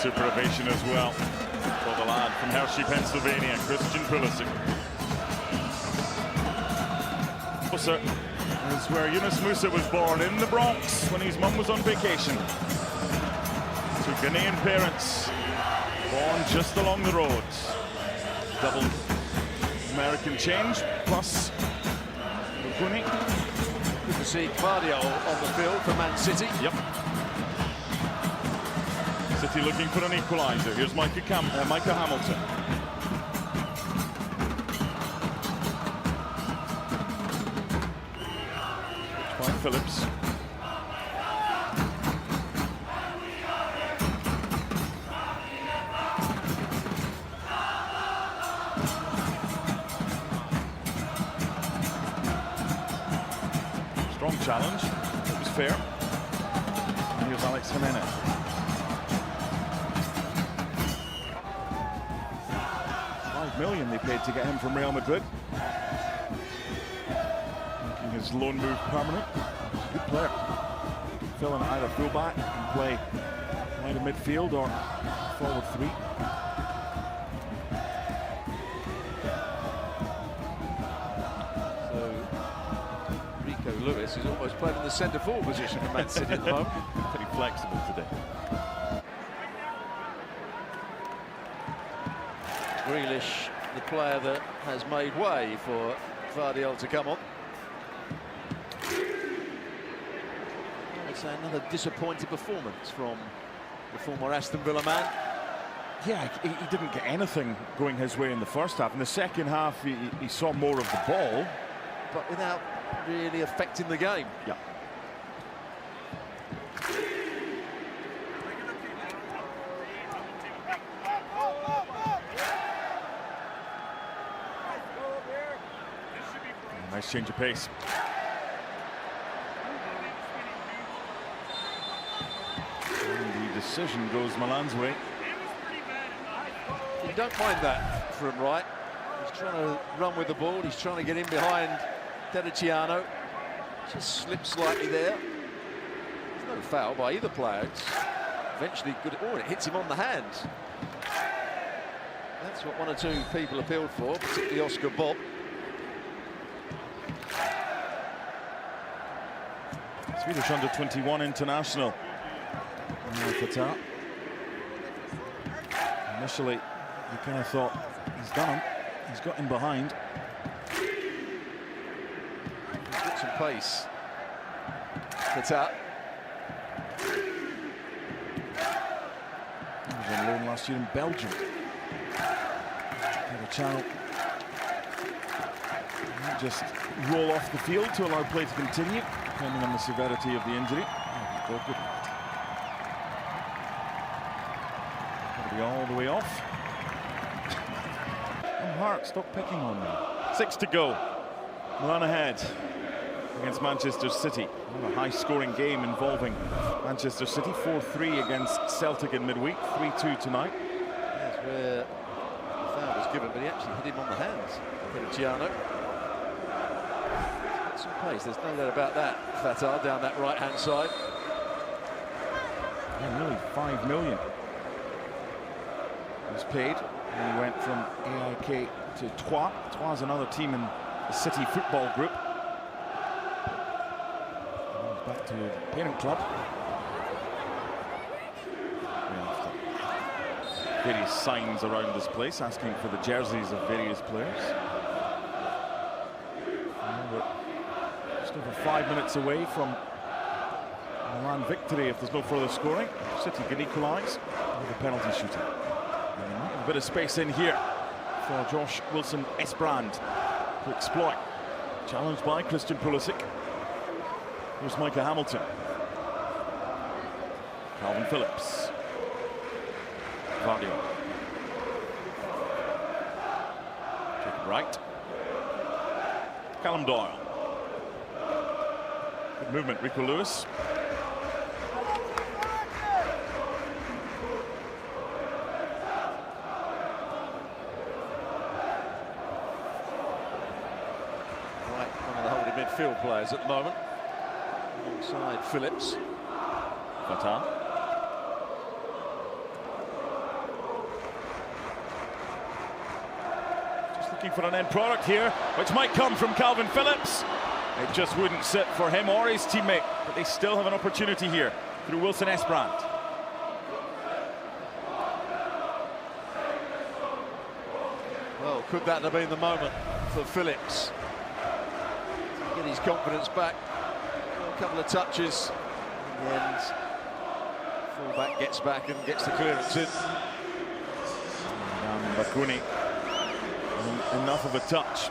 super ovation as well for the lad from Hershey, Pennsylvania, Christian Pulisic. Musa is where Yunus Musa was born, in the Bronx, when his mum was on vacation. To Ghanaian parents, born just along the road. Double American change, plus Mukuni. Good to see Guardiola on the field for Man City. Yep. City looking for an equalizer. Here's Micah Hamilton. Switch by Phillips. Strong challenge. It was fair. And here's Alex Jimenez. $5 million they paid to get him from Real Madrid. Making his loan move permanent. Good player. Fill in either fullback and play either midfield or forward three. Lewis is almost playing in the centre-forward position for Man City at the moment. Pretty flexible today. Grealish, the player that has made way for Guardiola to come on. I'd say another disappointing performance from the former Aston Villa man. Yeah, he didn't get anything going his way in the first half. In the second half, he saw more of the ball, but without really affecting the game. Yeah. Nice change of pace. And the decision goes Milan's way. You don't mind that from Wright. He's trying to run with the ball. He's trying to get in behind Terriciano. Just slipped slightly there. There's no foul by either player. It's eventually good. Oh, it hits him on the hands. That's what one or two people appealed for, particularly Oscar Bob. Swedish under-21 international. ARTETA. Initially, you kind of thought, he's done him. He's got him behind. Got some pace. ARTETA. He was on loan last year in Belgium. Had a channel. Just roll off the field to allow play to continue, depending on the severity of the injury. Got to be all the way off. And Hart, stop picking on me. 6 to go. Milan ahead against Manchester City. A high-scoring game involving Manchester City. 4-3 against Celtic in midweek. 3-2 tonight. That's where the foul was given, but he actually hit him on the hands. Terriciano. Some pace, there's no doubt about that. Fatah down that right-hand side. Yeah, nearly $5 million was paid. And he went from AIK to Troyes. Troyes is another team in the City football group. And back to the parent club. Yeah, various signs around this place asking for the jerseys of various players. Over 5 minutes away from Milan victory if there's no further scoring. City can equalise with a penalty shooting. A bit of space in here for Josh Wilson-Esbrand to exploit. Challenged by Christian Pulisic. Here's Micah Hamilton. Calvin Phillips. Guardiola. Jacob Wright. Callum Doyle. Good movement, Rico Lewis. Right, one of the holding midfield players at the moment. Alongside Phillips. Fatah. looking for an end product here, which might come from Calvin Phillips. It just wouldn't sit for him or his teammate, but they still have an opportunity here through Wilson Esbrand. Well, could that have been the moment for Phillips to get his confidence back? A couple of touches in the end. Fullback gets back and gets the clearance in. And Bakuni, enough of a touch.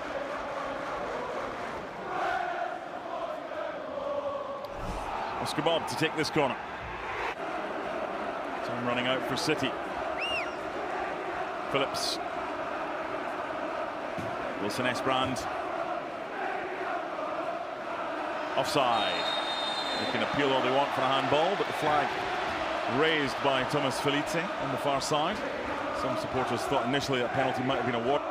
Oscar Bob to take this corner. Time running out for City. Phillips. Wilson Esbrand. Offside. They can appeal all they want for a handball, but the flag raised by Thomas Felice on the far side. Some supporters thought initially that penalty might have been awarded.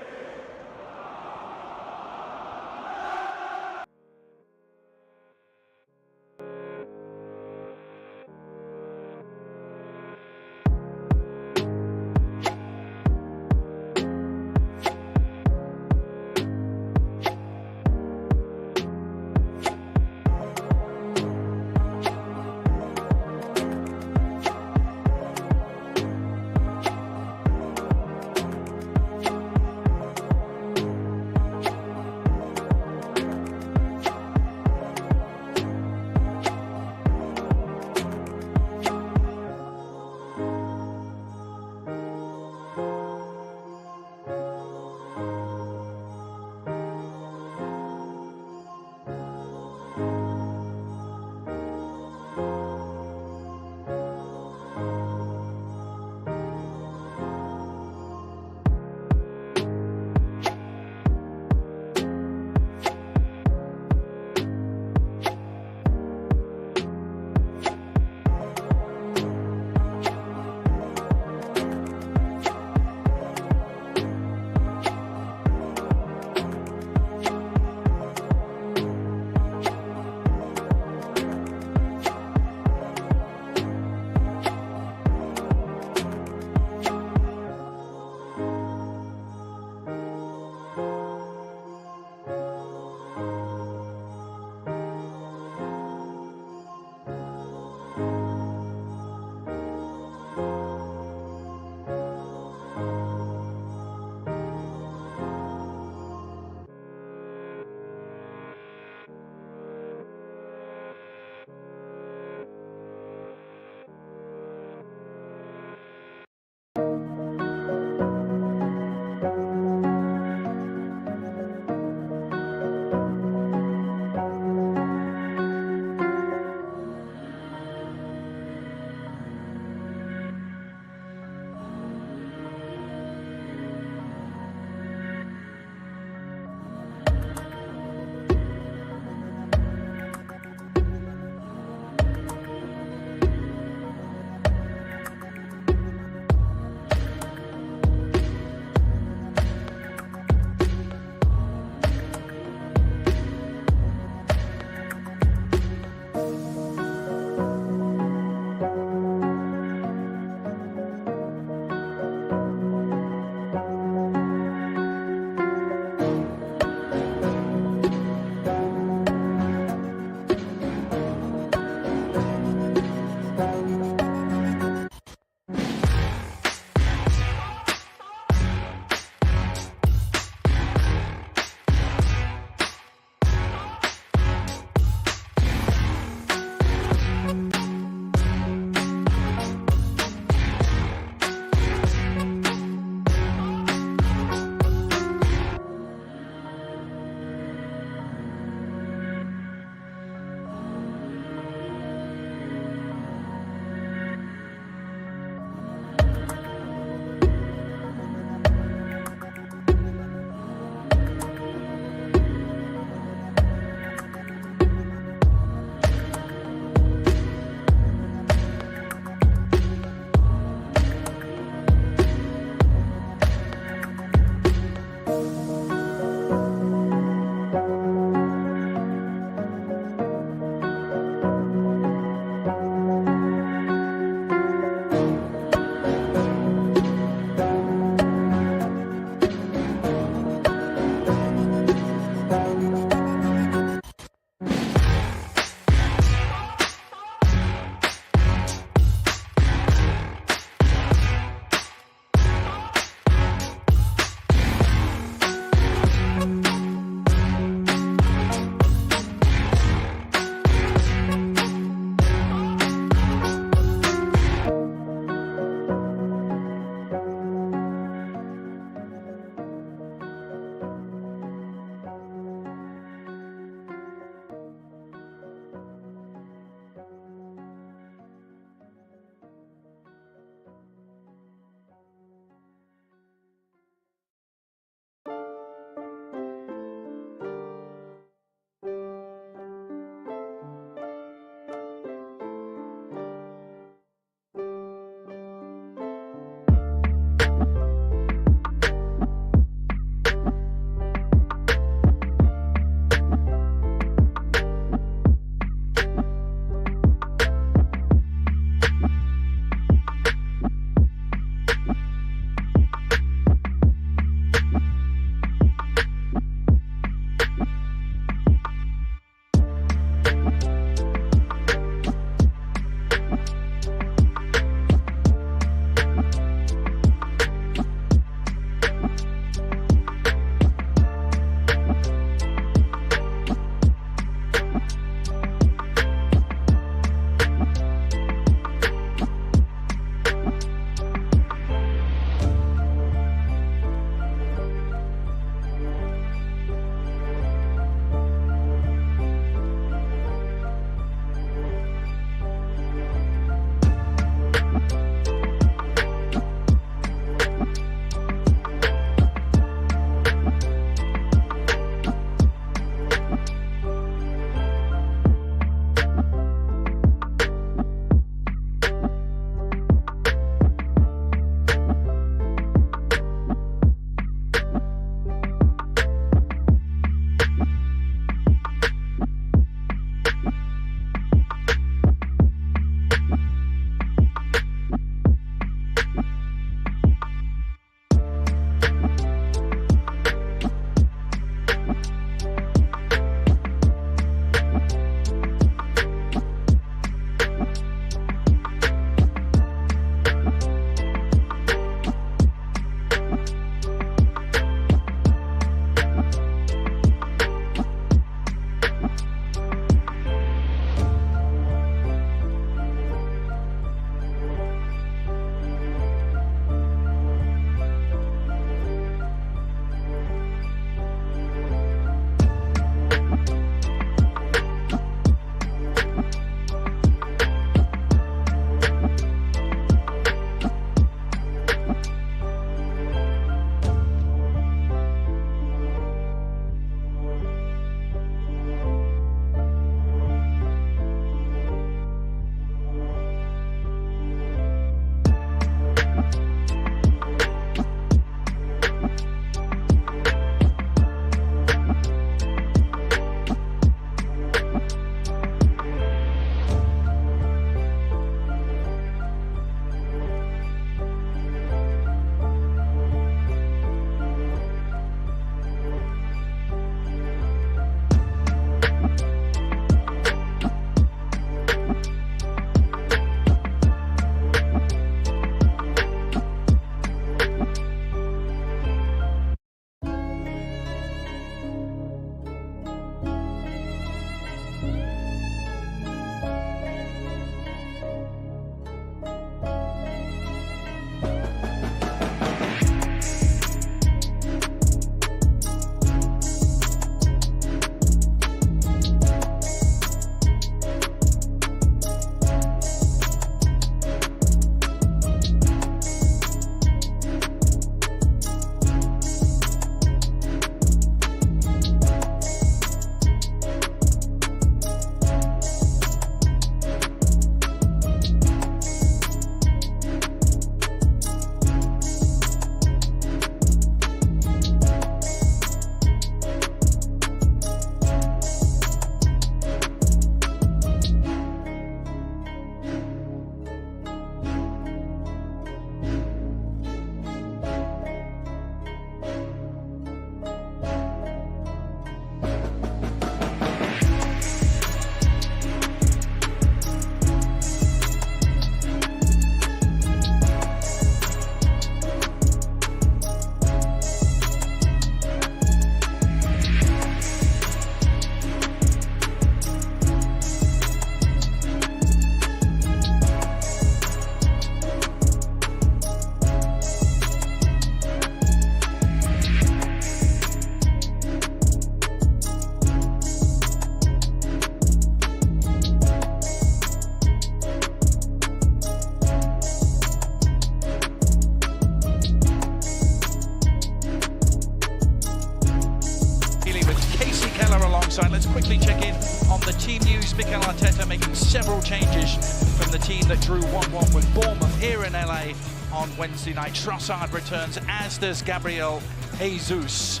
side. Let's quickly check in on the team news. Mikel Arteta making several changes from the team that drew 1-1 with Bournemouth here in LA on Wednesday night. Trossard returns, as does Gabriel Jesus.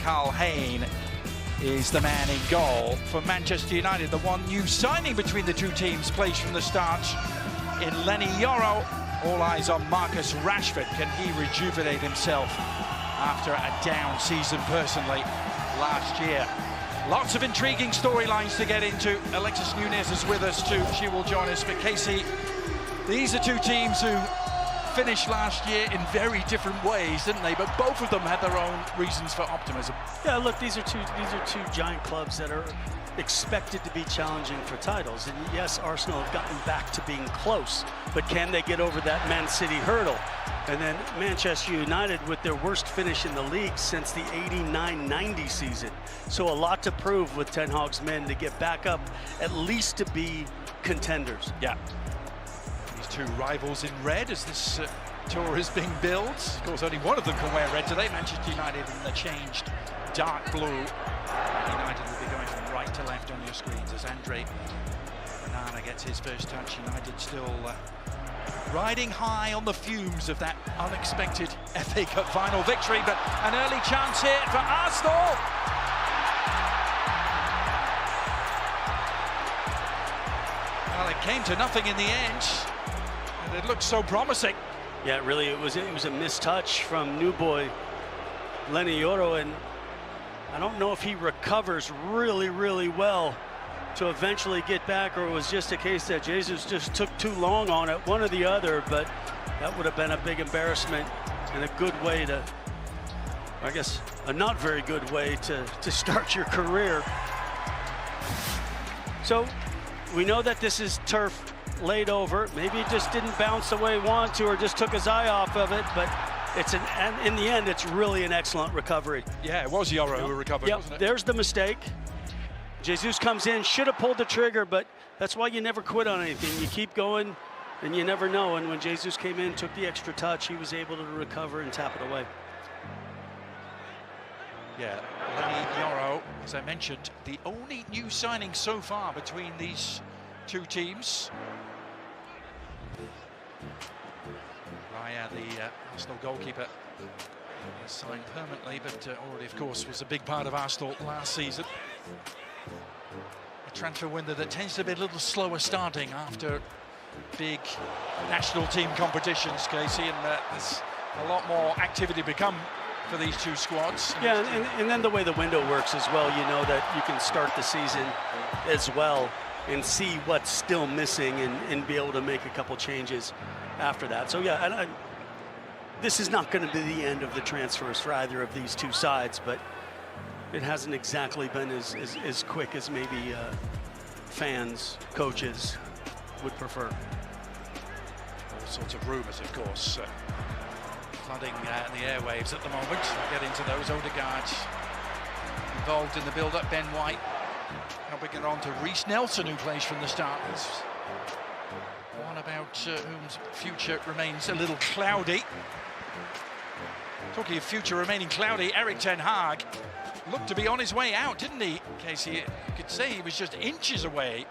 Carl Hayne is the man in goal for Manchester United. The one new signing between the two teams plays from the start in LENY YORO. All eyes on Marcus Rashford. Can he rejuvenate himself after a down season personally last year? Lots of intriguing storylines to get into. Alexis Nunez is with us too. She will join us. But Casey, these are two teams who finished last year in very different ways, didn't they? But both of them had their own reasons for optimism. Yeah, look, these are two giant clubs that are expected to be challenging for titles. And yes, Arsenal have gotten back to being close, but can they get over that Man City hurdle? And then Manchester United with their worst finish in the league since the 89-90 season. So a lot to prove with Ten Hag's men to get back up, at least to be contenders. Yeah. These two rivals in red as this tour is being built. Of course, only one of them can wear red today. Manchester United in the changed dark blue. United will be going from right to left on your screens as Andre Onana gets his first touch. United still riding high on the fumes of that unexpected FA Cup final victory, but an early chance here for Arsenal. Well, it came to nothing in the end, and it looked so promising. Yeah, really, it was a missed touch from new boy LENY YORO, and I don't know if he recovers really well to eventually get back, or it was just a case that Jesus just took too long on it, one or the other. But that would have been a big embarrassment and a good way to, I guess, a not very good way to start your career. So we know that this is turf laid over. Maybe it just didn't bounce the way he wanted to, or just took his eye off of it, but and in the end, it's really an excellent recovery. Yeah, it was YORO who recovered, wasn't it? There's the mistake. Jesus comes in, should have pulled the trigger, but that's why you never quit on anything. You keep going, and you never know. And when Jesus came in, took the extra touch, he was able to recover and tap it away. Yeah, LENY YORO, as I mentioned, the only new signing so far between these two teams. Raya, the Arsenal goalkeeper, signed permanently, but already, of course, was a big part of Arsenal last season. A transfer window that tends to be a little slower starting after big national team competitions, Casey, and there's a lot more activity to become for these two squads. Yeah, and then the way the window works as well, you know that you can start the season as well and see what's still missing and be able to make a couple changes after that. So yeah, this is not going to be the end of the transfers for either of these two sides, but it hasn't exactly been as quick as maybe fans, coaches would prefer. All sorts of rumours, of course, flooding the airwaves at the moment. We'll get into those. Odegaard involved in the build-up. Ben White helping it on to Reece Nelson, who plays from the start. There's one about whose future remains a little cloudy. Talking of future remaining cloudy, Erik ten Hag looked to be on his way out, didn't he, Casey? You could say he was just inches away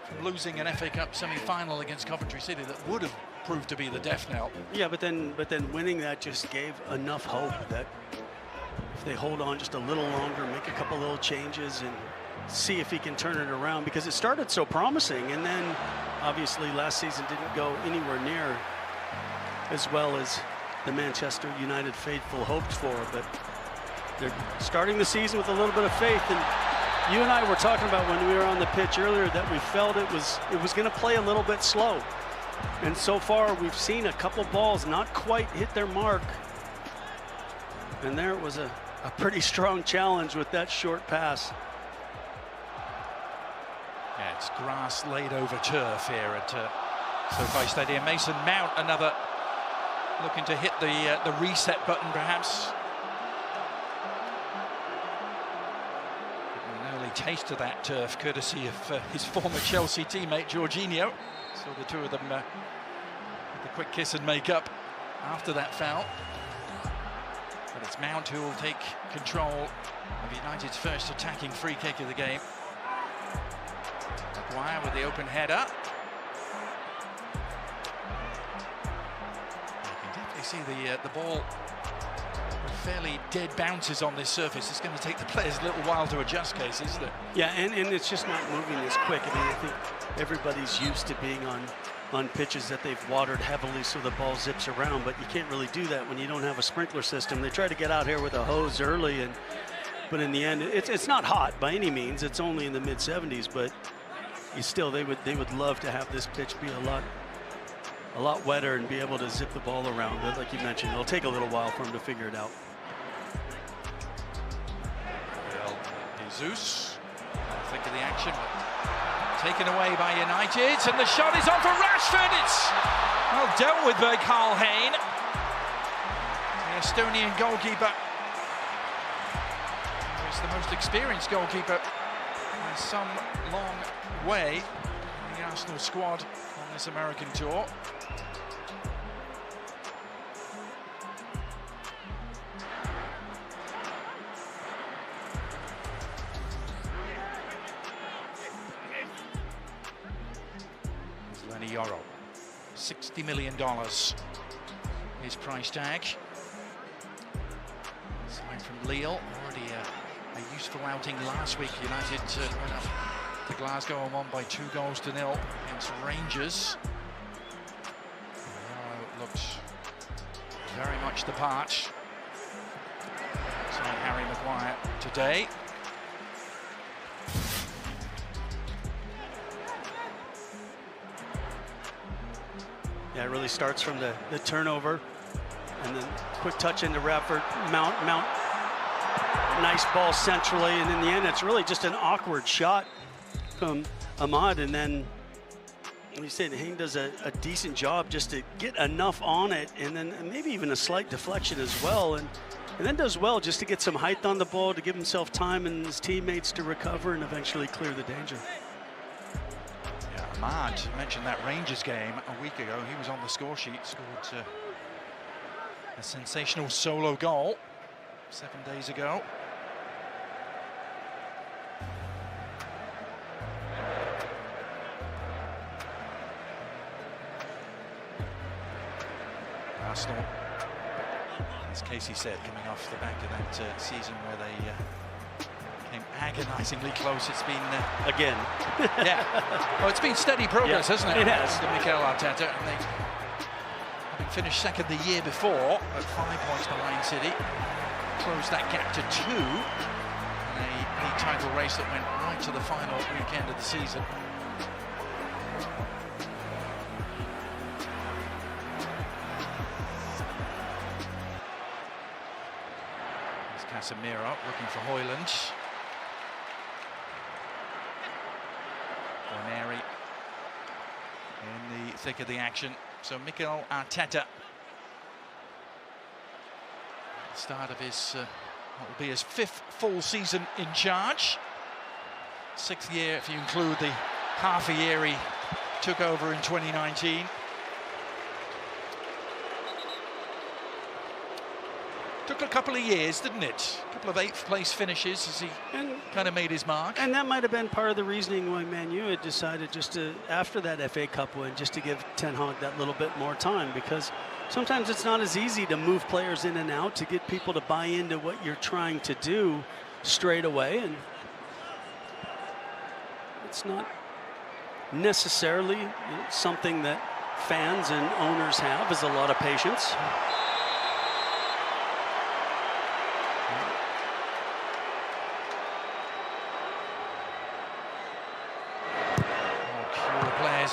from losing an FA Cup semi-final against Coventry City that would have proved to be the death knell. Yeah, but then winning that just gave enough hope that if they hold on just a little longer, make a couple little changes and see if he can turn it around, because it started so promising, and then obviously last season didn't go anywhere near as well as the Manchester United faithful hoped for, but they're starting the season with a little bit of faith. And you and I were talking about when we were on the pitch earlier that we felt it was going to play a little bit slow. And so far we've seen a couple balls not quite hit their mark. And there was a pretty strong challenge with that short pass. Yeah, it's grass laid over turf here at SOFI Stadium. Mason Mount, another looking to hit the reset button, perhaps. An early taste of that turf, courtesy of his former Chelsea teammate Jorginho. So the two of them with a quick kiss and make up after that foul. But it's Mount who will take control of United's first attacking free kick of the game. Maguire with the open header. You can definitely see the ball with fairly dead bounces on this surface. It's going to take the players a little while to adjust, Casey, isn't it? Yeah, and it's just not moving as quick. I mean, I think everybody's used to being on pitches that they've watered heavily so the ball zips around, but you can't really do that when you don't have a sprinkler system. They try to get out here with a hose early, but in the end, it's not hot by any means. It's only in the mid-70s, but they would love to have this pitch be a lot wetter and be able to zip the ball around. But like you mentioned, it'll take a little while for them to figure it out. Jesus, think of the action. Taken away by United, and the shot is on for Rashford. It's well dealt with by Carl Hayne. The Estonian goalkeeper is the most experienced goalkeeper by some long way in the Arsenal squad on this American tour. YORO, $60 million his price tag. Signed from Lille, already a useful outing last week. United went up to Glasgow and won by 2-0 against Rangers. YORO looked very much the part. Signed Harry Maguire today. Yeah, it really starts from the turnover, and then quick touch into Radford. Mount, nice ball centrally, and in the end, it's really just an awkward shot from Ahmad, and then, like you said, Hayne does a decent job just to get enough on it, and then maybe even a slight deflection as well, and then does well just to get some height on the ball, to give himself time and his teammates to recover and eventually clear the danger. Ahmad mentioned that Rangers game a week ago. He was on the score sheet, scored a sensational solo goal 7 days ago. Arsenal, as Casey said, coming off the back of that season where they came agonisingly close. It's been again. Yeah. Well, it's been steady progress, yeah, hasn't it? It has. Under Mikel Arteta, and they having finished second the year before at 5 points behind City, closed that gap to 2 in a league title race that went right to the final weekend of the season. There's Casemiro looking for Hjlund. Mary in the thick of the action. So Mikel Arteta, start of his what will be his 5th full season in charge. 6th year if you include the half a year he took over in 2019. Took a couple of years, didn't it? A couple of 8th place finishes as he kind of made his mark. And that might have been part of the reasoning why Man U had decided just to, after that FA Cup win, just to give Ten Hag that little bit more time, because sometimes it's not as easy to move players in and out, to get people to buy into what you're trying to do straight away. And it's not necessarily something that fans and owners have, is a lot of patience.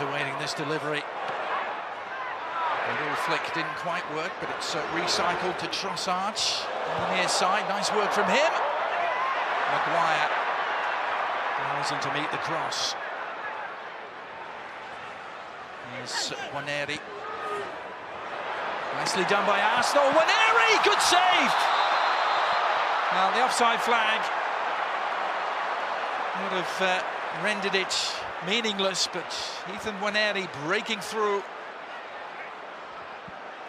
Awaiting this delivery. The little flick didn't quite work, but it's recycled to Trossard on the near side. Nice work from him. Maguire rising to meet the cross. Here's Waneri. Nicely done by Arsenal. Waneri, good save. Well, the offside flag would have rendered it meaningless, but Ethan Waneri breaking through.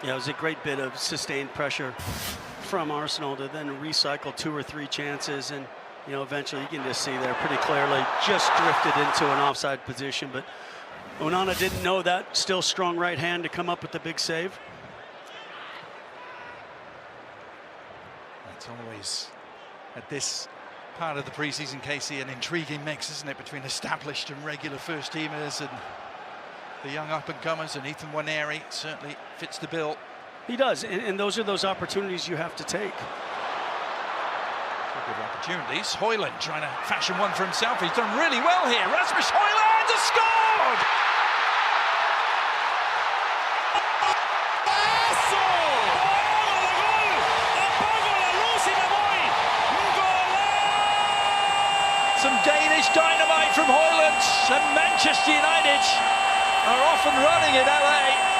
Yeah, it was a great bit of sustained pressure from Arsenal to then recycle 2 or 3 chances, and you know, eventually you can just see there pretty clearly just drifted into an offside position. But Onana didn't know that. Still strong right hand to come up with the big save. It's always at this part of the preseason, Casey, an intriguing mix, isn't it, between established and regular first teamers and the young up-and-comers, and Ethan Nwaneri certainly fits the bill. He does, and those are those opportunities you have to take. Good opportunities. Hjlund trying to fashion one for himself. He's done really well here. Rasmus Hjlund has scored! Some Danish dynamite from Hjlund, and Manchester United are off and running in LA.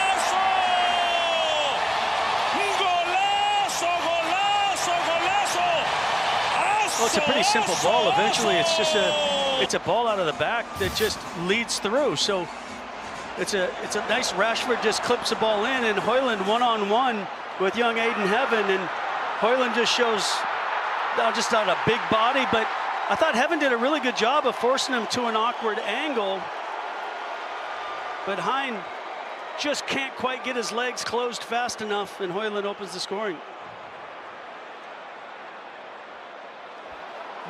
Well, it's a pretty simple ball. Eventually, it's just a ball out of the back that just leads through. So it's a nice Rashford just clips the ball in, and Hjlund one-on-one with young Aiden Heaven, and Hjlund just shows just not a big body, but I thought Heaven did a really good job of forcing him to an awkward angle. But Hein just can't quite get his legs closed fast enough, and Hjlund opens the scoring.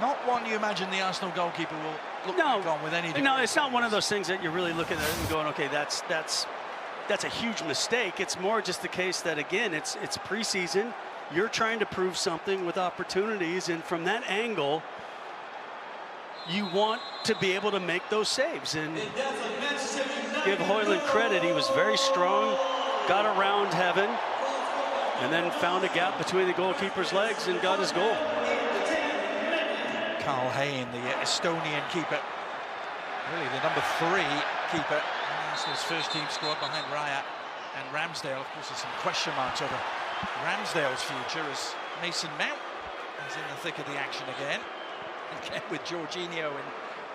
Not one you imagine the Arsenal goalkeeper will look back on with any degree. No, it's not one of those things that you're really looking at and going, okay, that's a huge mistake. It's more just the case that, again, it's preseason. You're trying to prove something with opportunities, and from that angle, you want to be able to make those saves. And give Hjlund credit, he was very strong, got around Heaven, and then found a gap between the goalkeeper's legs and got his goal. Carl Hayne, the Estonian keeper, really the number 3 keeper in Arsenal's first team squad behind Raya and Ramsdale. Of course, there's some question marks over Ramsdale's future as Mason Mount is in the thick of the action again with Jorginho in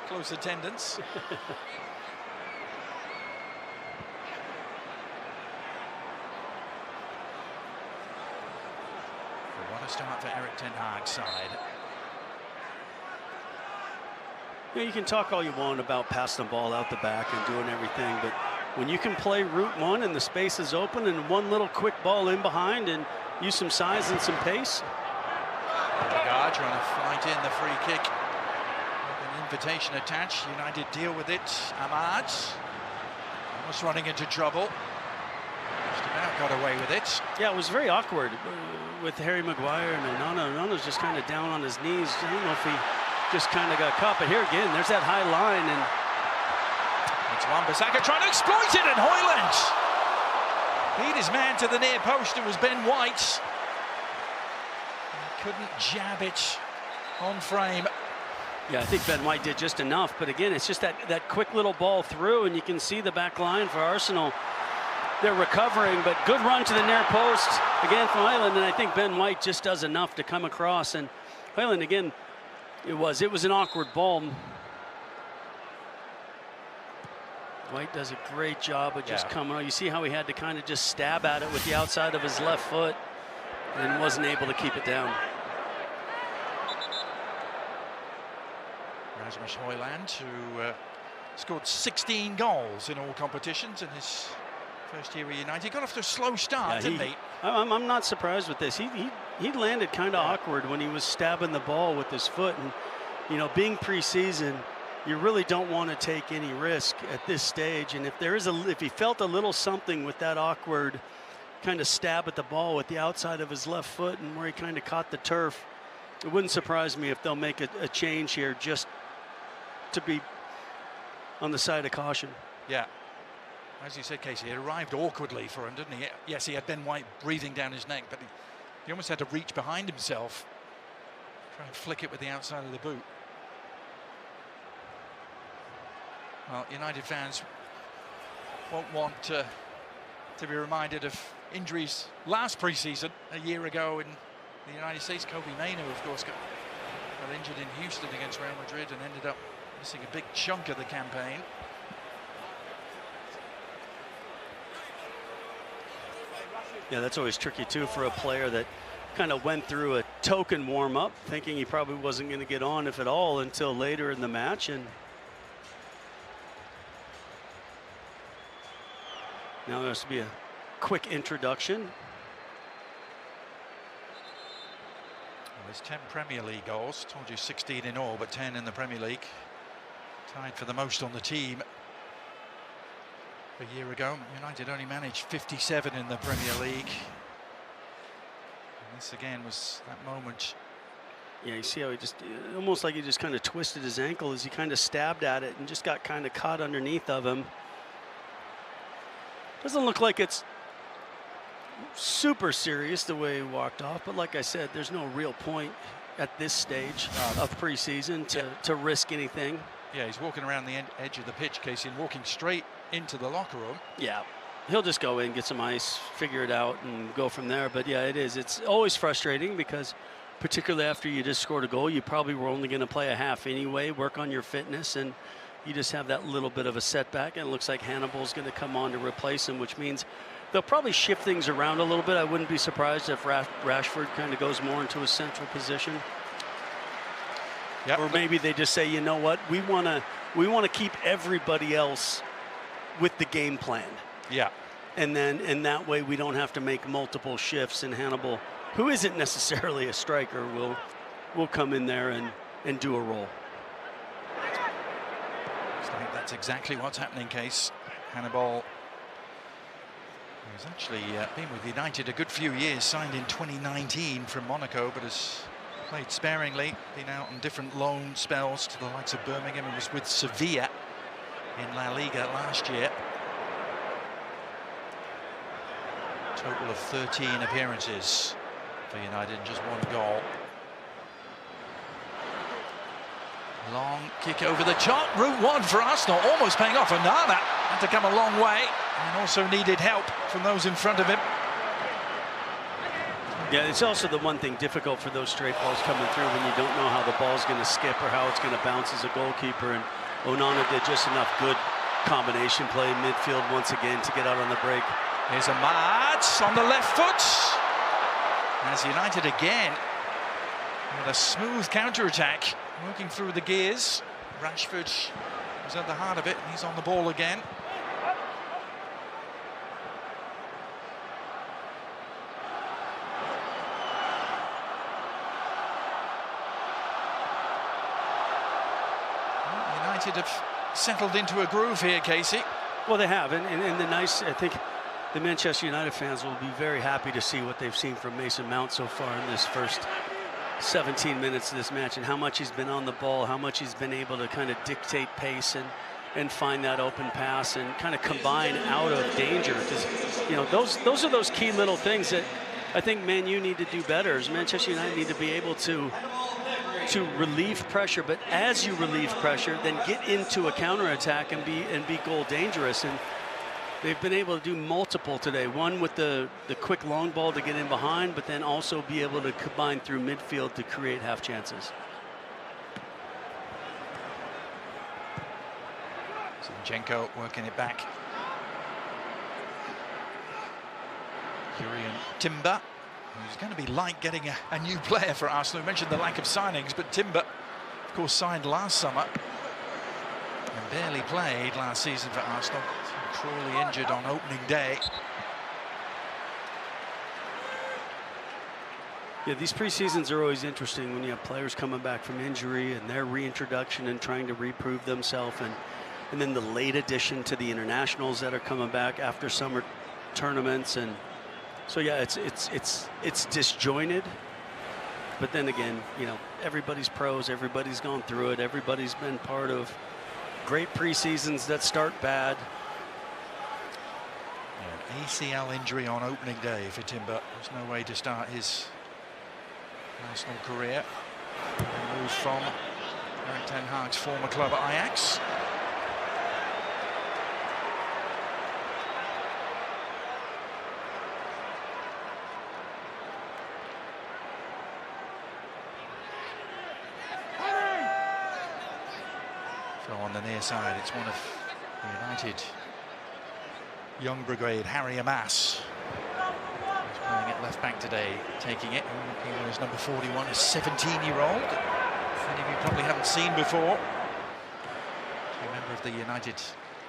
close attendance. What a start for Erik ten Hag's side. You can talk all you want about passing the ball out the back and doing everything, but when you can play route one and the space is open and one little quick ball in behind and use some size and some pace. Odegaard trying to fight in the free kick. With an invitation attached. United deal with it. Ahmad almost running into trouble. Just about got away with it. Yeah, it was very awkward with Harry Maguire and Onana. Onana's just kind of down on his knees. I don't know if he just kind of got caught, but here again, there's that high line, and it's Wan-Bissaka trying to exploit it, and Hjlund beat his man to the near post. It was Ben White. He couldn't jab it on frame. Yeah, I think Ben White did just enough, but again, it's just that quick little ball through, and you can see the back line for Arsenal. They're recovering, but good run to the near post again from Hjlund, and I think Ben White just does enough to come across, and Hjlund again. It was an awkward ball. White does a great job of just coming on. You see how he had to kind of just stab at it with the outside of his left foot and wasn't able to keep it down. Rasmus Hjlund, who scored 16 goals in all competitions in his first year at United. He got off to a slow start, didn't he? I'm not surprised with this. He landed kind of awkward when he was stabbing the ball with his foot, and you know, being preseason, you really don't want to take any risk at this stage. And if he felt a little something with that awkward kind of stab at the ball with the outside of his left foot and where he kind of caught the turf, it wouldn't surprise me if they'll make a change here just to be on the side of caution. Yeah. As you said, Casey, it arrived awkwardly for him, didn't he? Yes, he had Ben White breathing down his neck, but he almost had to reach behind himself, try and flick it with the outside of the boot. Well, United fans won't want to be reminded of injuries last pre-season, a year ago in the United States. Kobe Mainoo, of course, got injured in Houston against Real Madrid and ended up missing a big chunk of the campaign. Yeah, that's always tricky too for a player that kind of went through a token warm-up, thinking he probably wasn't going to get on, if at all, until later in the match. And now there has to be a quick introduction. Well, there's 10 Premier League goals. Told you 16 in all, but 10 in the Premier League. Tied for the most on the team. A year ago, United only managed 57 in the Premier League. And this again was that moment. Yeah, you see how he just, almost like he just kind of twisted his ankle as he kind of stabbed at it and just got kind of caught underneath of him. Doesn't look like it's super serious the way he walked off, but like I said, there's no real point at this stage of preseason to risk anything. Yeah, he's walking around the edge of the pitch, Casey, and walking straight into the locker room. Yeah, he'll just go in, get some ice, figure it out, and go from there. But yeah, it is. It's always frustrating because particularly after you just scored a goal, you probably were only going to play a half anyway, work on your fitness, and you just have that little bit of a setback. And it looks like Hannibal's going to come on to replace him, which means they'll probably shift things around a little bit. I wouldn't be surprised if Rashford kind of goes more into a central position. Yep. Or maybe they just say, you know what, we want to keep everybody else with the game plan. Yeah. And then in that way we don't have to make multiple shifts, and Hannibal, who isn't necessarily a striker, will come in there and do a role. I think that's exactly what's happening, Case. Hannibal, who's actually been with United a good few years, signed in 2019 from Monaco, but has played sparingly, been out on different loan spells to the likes of Birmingham, and was with Sevilla in La Liga last year. Total of 13 appearances for United and just 1 goal. Long kick over the top, route 1 for Arsenal, almost paying off. Onana had to come a long way and also needed help from those in front of him. Yeah, it's also the one thing difficult for those straight balls coming through when you don't know how the ball's going to skip or how it's going to bounce as a goalkeeper. And Onana did just enough good combination play in midfield once again to get out on the break. Here's Ahmad on the left foot. As United again with a smooth counter-attack, working through the gears. Rashford was at the heart of it, and he's on the ball again. United have settled into a groove here, Casey. Well, they have, and the nice, I think the Manchester United fans will be very happy to see what they've seen from Mason Mount so far in this first 17 minutes of this match, and how much he's been on the ball, how much he's been able to kind of dictate pace and find that open pass and kind of combine out of danger. Because, you know, those are those key little things that I think Man U need to do better. As Manchester United need to be able to relieve pressure, but as you relieve pressure, then get into a counterattack and be goal dangerous. And they've been able to do multiple today. One with the quick long ball to get in behind, but then also be able to combine through midfield to create half chances. Zinchenko working it back. Jurriën Timber, who's going to be like getting a new player for Arsenal. We mentioned the lack of signings, but Timber, of course, signed last summer and barely played last season for Arsenal. Cruelly injured on opening day. Yeah, these preseasons are always interesting when you have players coming back from injury and their reintroduction and trying to reprove themselves, and then the late addition to the internationals that are coming back after summer tournaments. And so yeah, it's disjointed, but then again, you know, everybody's pros, everybody's gone through it, everybody's been part of great preseasons that start bad. ACL injury on opening day for Timber. There's no way to start his Arsenal career. He moves from Erik ten Hag's former club at Ajax. So on the near side, it's one of the United young brigade, Harry Amas, who's playing at left back today, taking it. Here is number 41, a 17-year-old. Many of you probably haven't seen before. A member of the United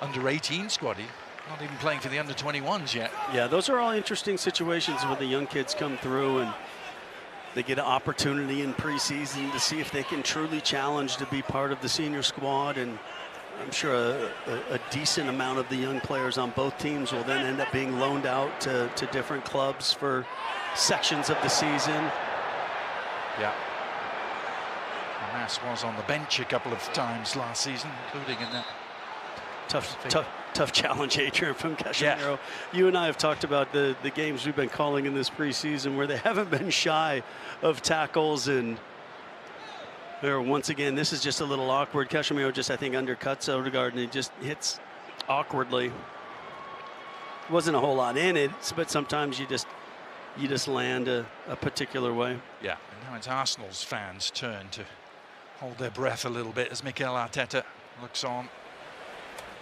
under-18 squad. He's not even playing for the under-21s yet. Yeah, those are all interesting situations when the young kids come through and they get an opportunity in preseason to see if they can truly challenge to be part of the senior squad. And I'm sure a decent amount of the young players on both teams will then end up being loaned out to different clubs for sections of the season. Yeah. Mass was on the bench a couple of times last season, including in that tough challenge, Adrian, from Casemiro. Yeah. You and I have talked about the games we've been calling in this preseason where they haven't been shy of tackles, and once again, this is just a little awkward. Casemiro just, I think, undercuts Odegaard, and he just hits awkwardly. Wasn't a whole lot in it, but sometimes you just land a particular way. Yeah, and now it's Arsenal's fans' turn to hold their breath a little bit as Mikel Arteta looks on.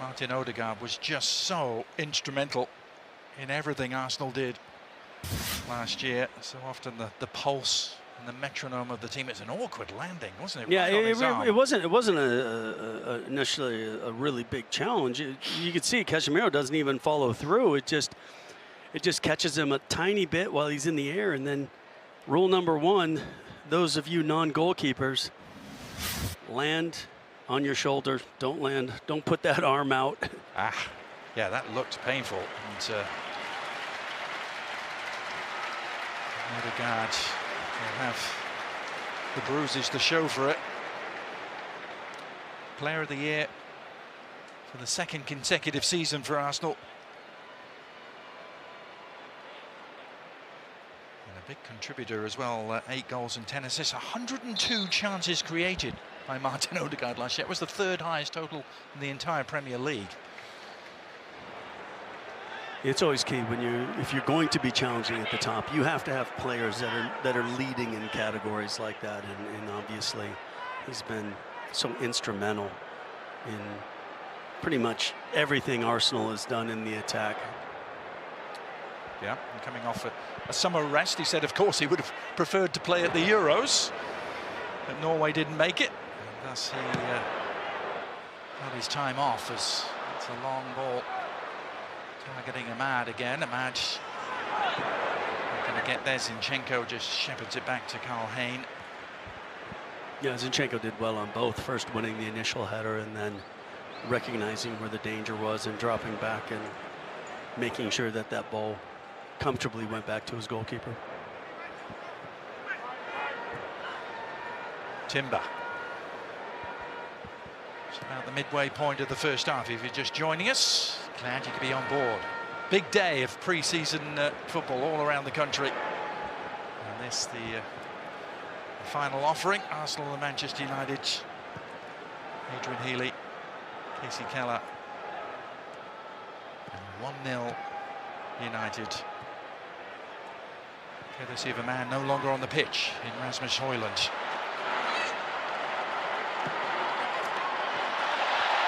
Martin Odegaard was just so instrumental in everything Arsenal did last year. So often the pulse and the metronome of the team. It's an awkward landing, wasn't it? Yeah, Right it wasn't initially a really big challenge. You could see Casemiro doesn't even follow through. It just catches him a tiny bit while he's in the air. And then rule number one, those of you non-goalkeepers, land on your shoulder. Don't put that arm out. Yeah, that looked painful. And Odegaard will have the bruises to show for it. Player of the year for the second consecutive season for Arsenal. And a big contributor as well, 8 goals and 10 assists, 102 chances created by Martin Odegaard last year. It was the third highest total in the entire Premier League. It's always key if you're going to be challenging at the top, you have to have players that are leading in categories like that, and obviously he's been so instrumental in pretty much everything Arsenal has done in the attack. Yeah, and coming off a summer rest, he said of course he would have preferred to play at the Euros, but Norway didn't make it. Thus he got his time off as it's a long ball targeting Ahmad again. Ahmad not going to get there. Zinchenko just shepherds it back to Karl Hayne. Yeah, Zinchenko did well on both. First winning the initial header and then recognizing where the danger was and dropping back and making sure that that ball comfortably went back to his goalkeeper. Timber. It's about the midway point of the first half. If you're just joining us, glad you could be on board. Big day of pre-season football all around the country. And this, the final offering, Arsenal and Manchester United. Adrian Healy, Casey Keller. And 1-0 United. Courtesy of a man no longer on the pitch in Rasmus Hjlund.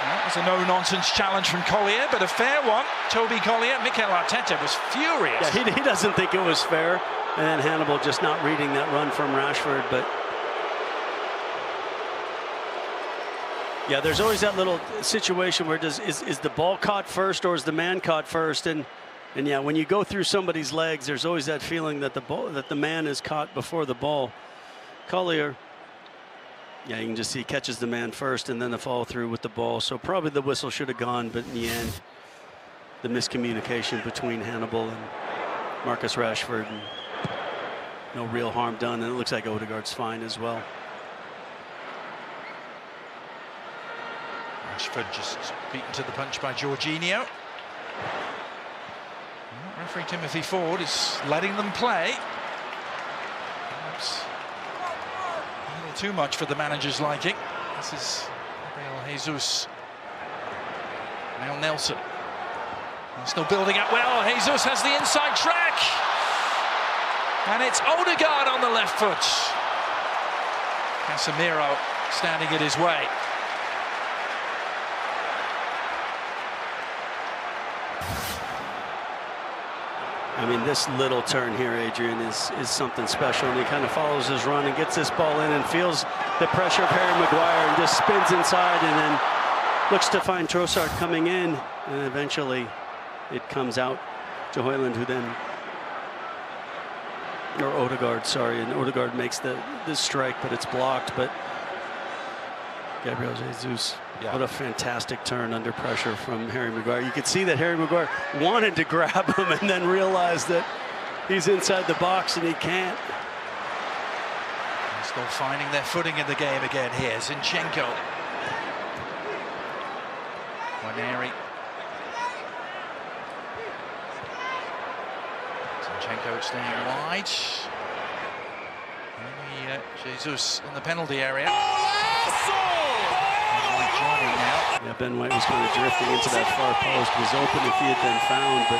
That was a no-nonsense challenge from Collier, but a fair one. Toby Collier. Mikel Arteta was furious. Yeah, he doesn't think it was fair. And then Hannibal just not reading that run from Rashford. But yeah, there's always that little situation where is the ball caught first or is the man caught first? And yeah, when you go through somebody's legs, there's always that feeling that the man is caught before the ball. Collier. Yeah, you can just see he catches the man first and then the follow through with the ball. So probably the whistle should have gone, but in the end, the miscommunication between Hannibal and Marcus Rashford, and no real harm done. And it looks like Odegaard's fine as well. Rashford just beaten to the punch by Jorginho. Referee Timothy Ford is letting them play. Perhaps a little too much for the manager's liking. This is Gabriel Jesus. Now Nelson. Still building up well. Jesus has the inside track. And it's Odegaard on the left foot. Casemiro standing in his way. I mean, this little turn here, Adrian, is something special, and he kind of follows his run and gets this ball in and feels the pressure of Harry Maguire and just spins inside and then looks to find Trossard coming in, and eventually it comes out to Hjlund, who then, or Odegaard, sorry, and Odegaard makes the strike, but it's blocked. But Gabriel Jesus, what a fantastic turn under pressure from Harry Maguire. You could see that Harry Maguire wanted to grab him and then realized that he's inside the box and he can't. Still finding their footing in the game again here. Zinchenko. Waneri. Zinchenko staying wide. Jesus in the penalty area. Yeah, Ben White was kind of drifting into that far post. Was open if he had been found, but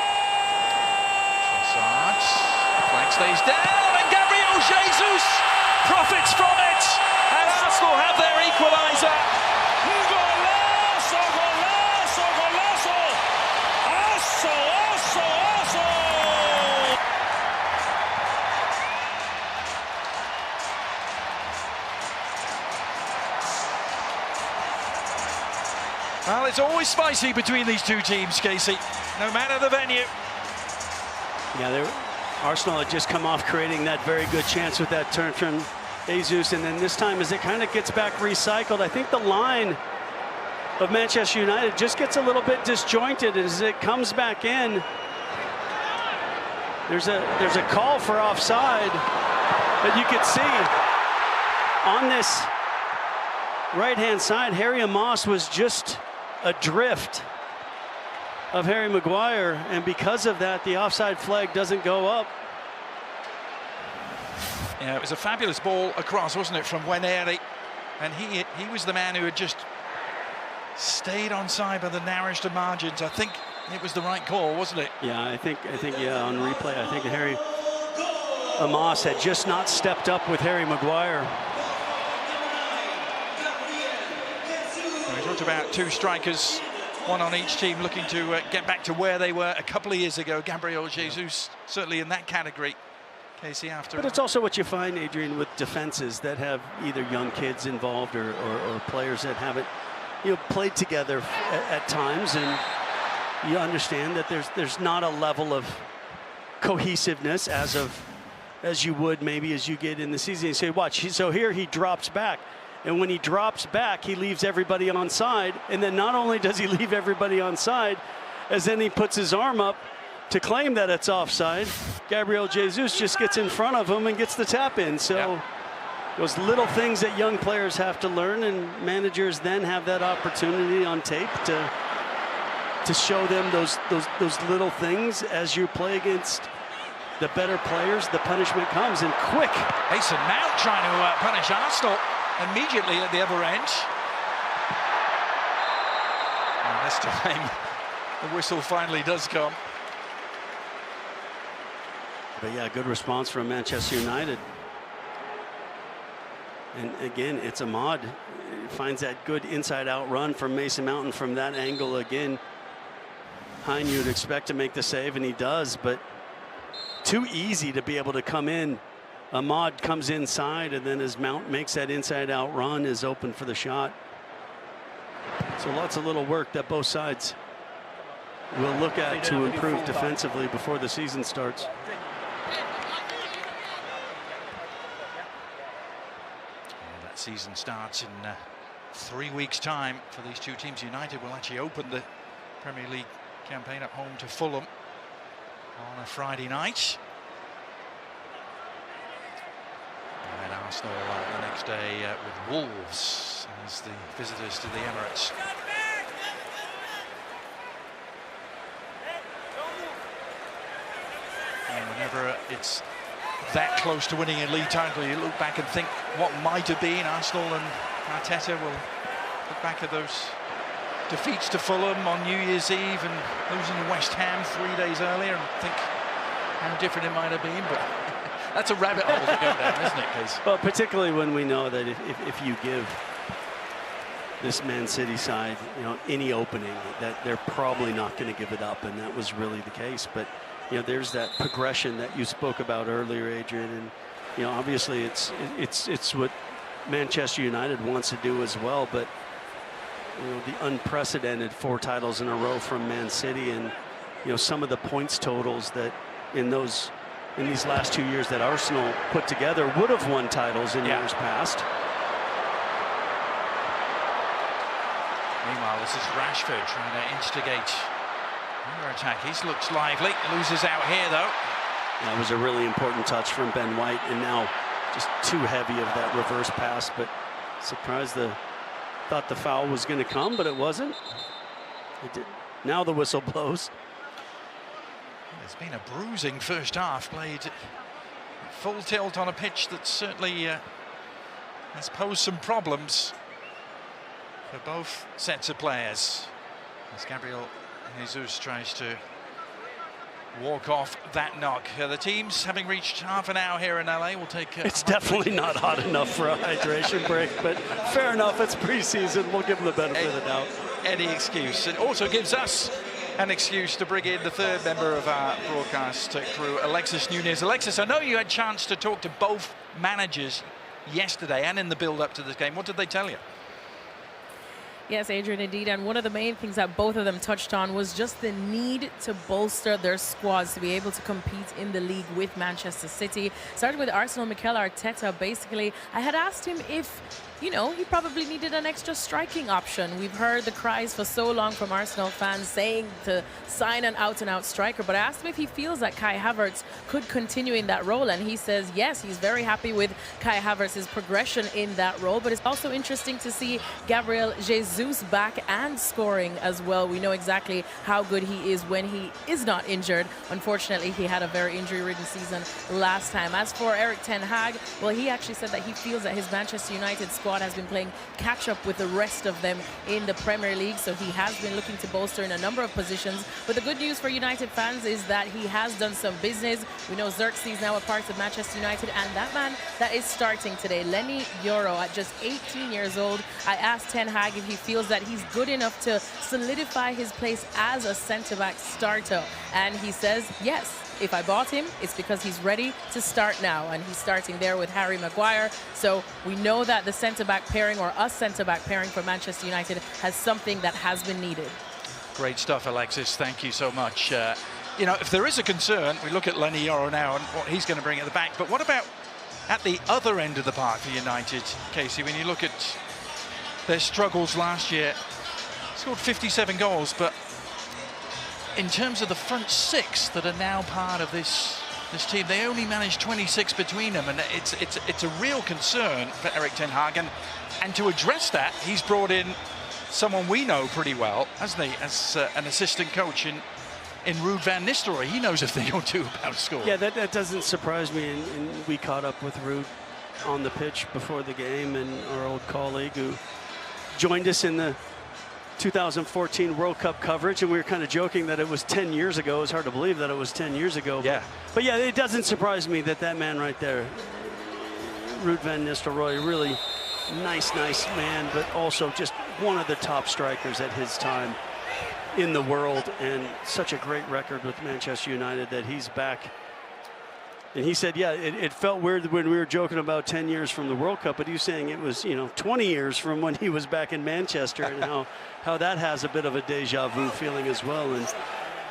Trossard. Flag stays down, and Gabriel Jesus profits from it, and Arsenal have their equalizer. Golazo, golazo, golazo! Asso, asso, asso! Well, it's always spicy between these two teams, Casey, no matter the venue. yeah, Arsenal had just come off creating that very good chance with that turn from Jesus, and then this time as it kind of gets back recycled, I think the line of Manchester United just gets a little bit disjointed as it comes back in. There's a call for offside that you could see on this right-hand side. Harry Amos was just adrift of Harry Maguire, and because of that, the offside flag doesn't go up. Yeah, it was a fabulous ball across, wasn't it, from Waneri, and he was the man who had just stayed onside by the narrowest of margins. I think it was the right call, wasn't it? Yeah, I think yeah, on replay, I think Harry Amos had just not stepped up with Harry Maguire. We talked about two strikers, one on each team, looking to get back to where they were a couple of years ago. Gabriel Jesus, certainly in that category. Casey, after. But it's also what you find, Adrian, with defenses that have either young kids involved or players that haven't, played together at times, and you understand that there's not a level of cohesiveness as you would maybe as you get in the season. You say, watch, so here he drops back. And when he drops back, he leaves everybody on side. And then not only does he leave everybody on side, as then he puts his arm up to claim that it's offside, Gabriel Jesus just gets in front of him and gets the tap in. So those little things that young players have to learn, and managers then have that opportunity on tape to show them those little things. As you play against the better players, the punishment comes, and quick. Mason Mount trying to punish Arsenal immediately at the other end. And this time, the whistle finally does come. But yeah, good response from Manchester United. And again, it's Ahmad. He finds that good inside-out run from Mason Mount from that angle again. Hjlund, you'd expect to make the save, and he does, but too easy to be able to come in. Ahmad comes inside, and then as Mount makes that inside-out run, is open for the shot. So lots of little work that both sides will look at to improve defensively before the season starts. That season starts in 3 weeks' time for these two teams. United will actually open the Premier League campaign at home to Fulham on a Friday night. And Arsenal the next day with Wolves as the visitors to the Emirates. And whenever it's that close to winning a league title, you look back and think what might have been. Arsenal and Arteta will look back at those defeats to Fulham on New Year's Eve and losing to West Ham 3 days earlier and think how different it might have been. But that's a rabbit hole to go down, isn't it, Case? Well, particularly when we know that if you give this Man City side, any opening, that they're probably not going to give it up, and that was really the case. But you know, there's that progression that you spoke about earlier, Adrian, and you know, obviously it's what Manchester United wants to do as well, but you know, the unprecedented 4 titles in a row from Man City, and you know, some of the points totals that in these last 2 years that Arsenal put together would have won titles in years past. Meanwhile, this is Rashford trying to instigate another attack. He looks lively, loses out here though. That was a really important touch from Ben White, and now just too heavy of that reverse pass, but surprised thought the foul was going to come, but it wasn't. It did. Now the whistle blows. It's been a bruising first half, played full tilt on a pitch that certainly has posed some problems for both sets of players, as Gabriel Jesus tries to walk off that knock. The teams, having reached half an hour here in LA, will take... it's definitely not hot enough for a hydration break, but fair enough, it's preseason. We'll give them the benefit of the doubt. Any excuse. It also gives us an excuse to bring in the third member of our broadcast crew, Alexis Nunez. Alexis, I know you had a chance to talk to both managers yesterday and in the build-up to this game. What did they tell you? Yes, Adrian, indeed. And one of the main things that both of them touched on was just the need to bolster their squads to be able to compete in the league with Manchester City. Starting with Arsenal, Mikel Arteta, basically, I had asked him if, you know, he probably needed an extra striking option. We've heard the cries for so long from Arsenal fans saying to sign an out-and-out striker, but I asked him if he feels that Kai Havertz could continue in that role, and he says yes, he's very happy with Kai Havertz's progression in that role, but it's also interesting to see Gabriel Jesus back and scoring as well. We know exactly how good he is when he is not injured. Unfortunately, he had a very injury-ridden season last time. As for Erik ten Hag, well, he actually said that he feels that his Manchester United squad has been playing catch-up with the rest of them in the Premier League, so he has been looking to bolster in a number of positions. But the good news for United fans is that he has done some business. We know Xerxes is now a part of Manchester United, and that man that is starting today, LENY YORO, at just 18 years old, I asked Ten Hag if he feels that he's good enough to solidify his place as a centre-back starter, and he says yes. If I bought him, it's because he's ready to start now, and he's starting there with Harry Maguire. So we know that the centre-back pairing, or a centre-back pairing for Manchester United, has something that has been needed. Great stuff, Alexis. Thank you so much. You know, if there is a concern, we look at LENY YORO now and what he's going to bring at the back. But what about at the other end of the park for United, Casey? When you look at their struggles last year, scored 57 goals, but in terms of the front 6 that are now part of this team, they only managed 26 between them, and it's a real concern for Erik ten Hag. And to address that, he's brought in someone we know pretty well, hasn't he, as an assistant coach in Ruud van Nistelrooy. He knows a thing or two about scoring. Yeah, that doesn't surprise me. And we caught up with Ruud on the pitch before the game, and our old colleague who joined us in the 2014 World Cup coverage, and we were kind of joking that it was 10 years ago. It's hard to believe that it was 10 years ago. Yeah. But yeah, it doesn't surprise me that that man right there, Ruud van Nistelrooy, really nice man, but also just one of the top strikers at his time in the world, and such a great record with Manchester United that he's back. And he said, yeah, it felt weird when we were joking about 10 years from the World Cup, but he was saying it was, 20 years from when he was back in Manchester, and how that has a bit of a deja vu feeling as well. And,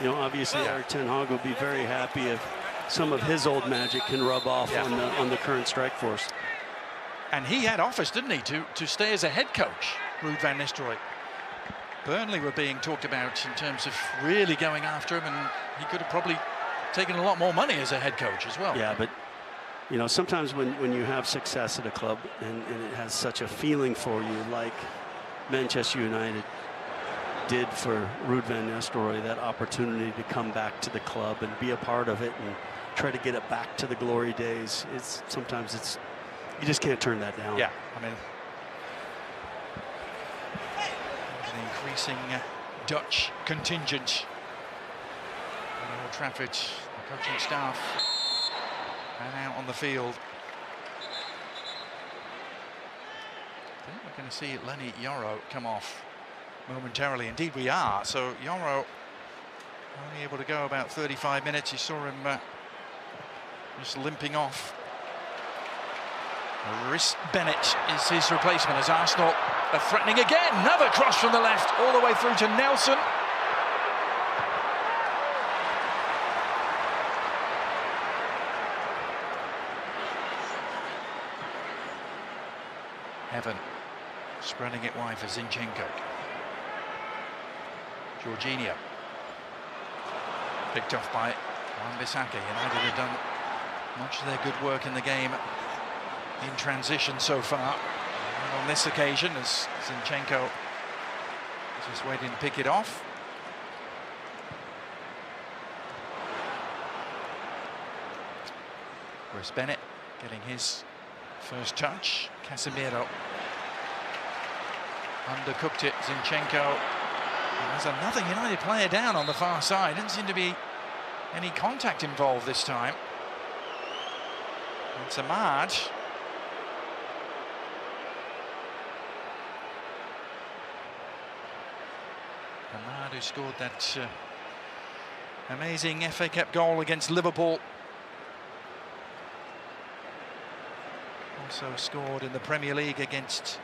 obviously Erik ten Hag will be very happy if some of his old magic can rub off on the current strike force. And he had offers, didn't he, to stay as a head coach, Ruud van Nistelrooy. Burnley were being talked about in terms of really going after him, and he could have probably taken a lot more money as a head coach as well. Yeah, but sometimes when you have success at a club and it has such a feeling for you, like Manchester United did for Ruud van Nistelrooy, that opportunity to come back to the club and be a part of it and try to get it back to the glory days, sometimes you just can't turn that down. Yeah, I mean, an increasing Dutch contingent at Old Trafford, the coaching staff and out on the field. I think we're going to see LENY YORO come off momentarily. Indeed we are. So YORO Only able to go about 35 minutes. You saw him just limping off. Rhys Bennett is his replacement as Arsenal are threatening again. Another cross from the left all the way through to Nelson. Evan spreading it wide for Zinchenko. Jorginho. Picked off by Wan-Bissaka. United have done much of their good work in the game in transition so far. And on this occasion, as Zinchenko is just waiting to pick it off. Rhys Bennett getting his first touch. Casemiro undercooked it. Zinchenko. And there's another United player down on the far side. Didn't seem to be any contact involved this time. It's Ahmad. Ahmad, who scored that amazing FA Cup goal against Liverpool. Also scored in the Premier League against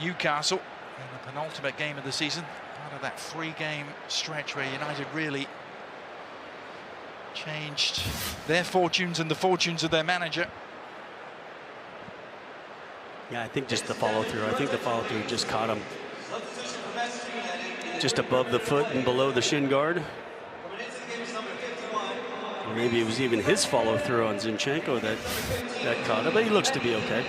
Newcastle in the penultimate game of the season. Part of that 3-game stretch where United really changed their fortunes and the fortunes of their manager. Yeah, I think just the follow-through. I think the follow-through just caught him just above the foot and below the shin guard. Or maybe it was even his follow-through on Zinchenko that caught him, but he looks to be okay.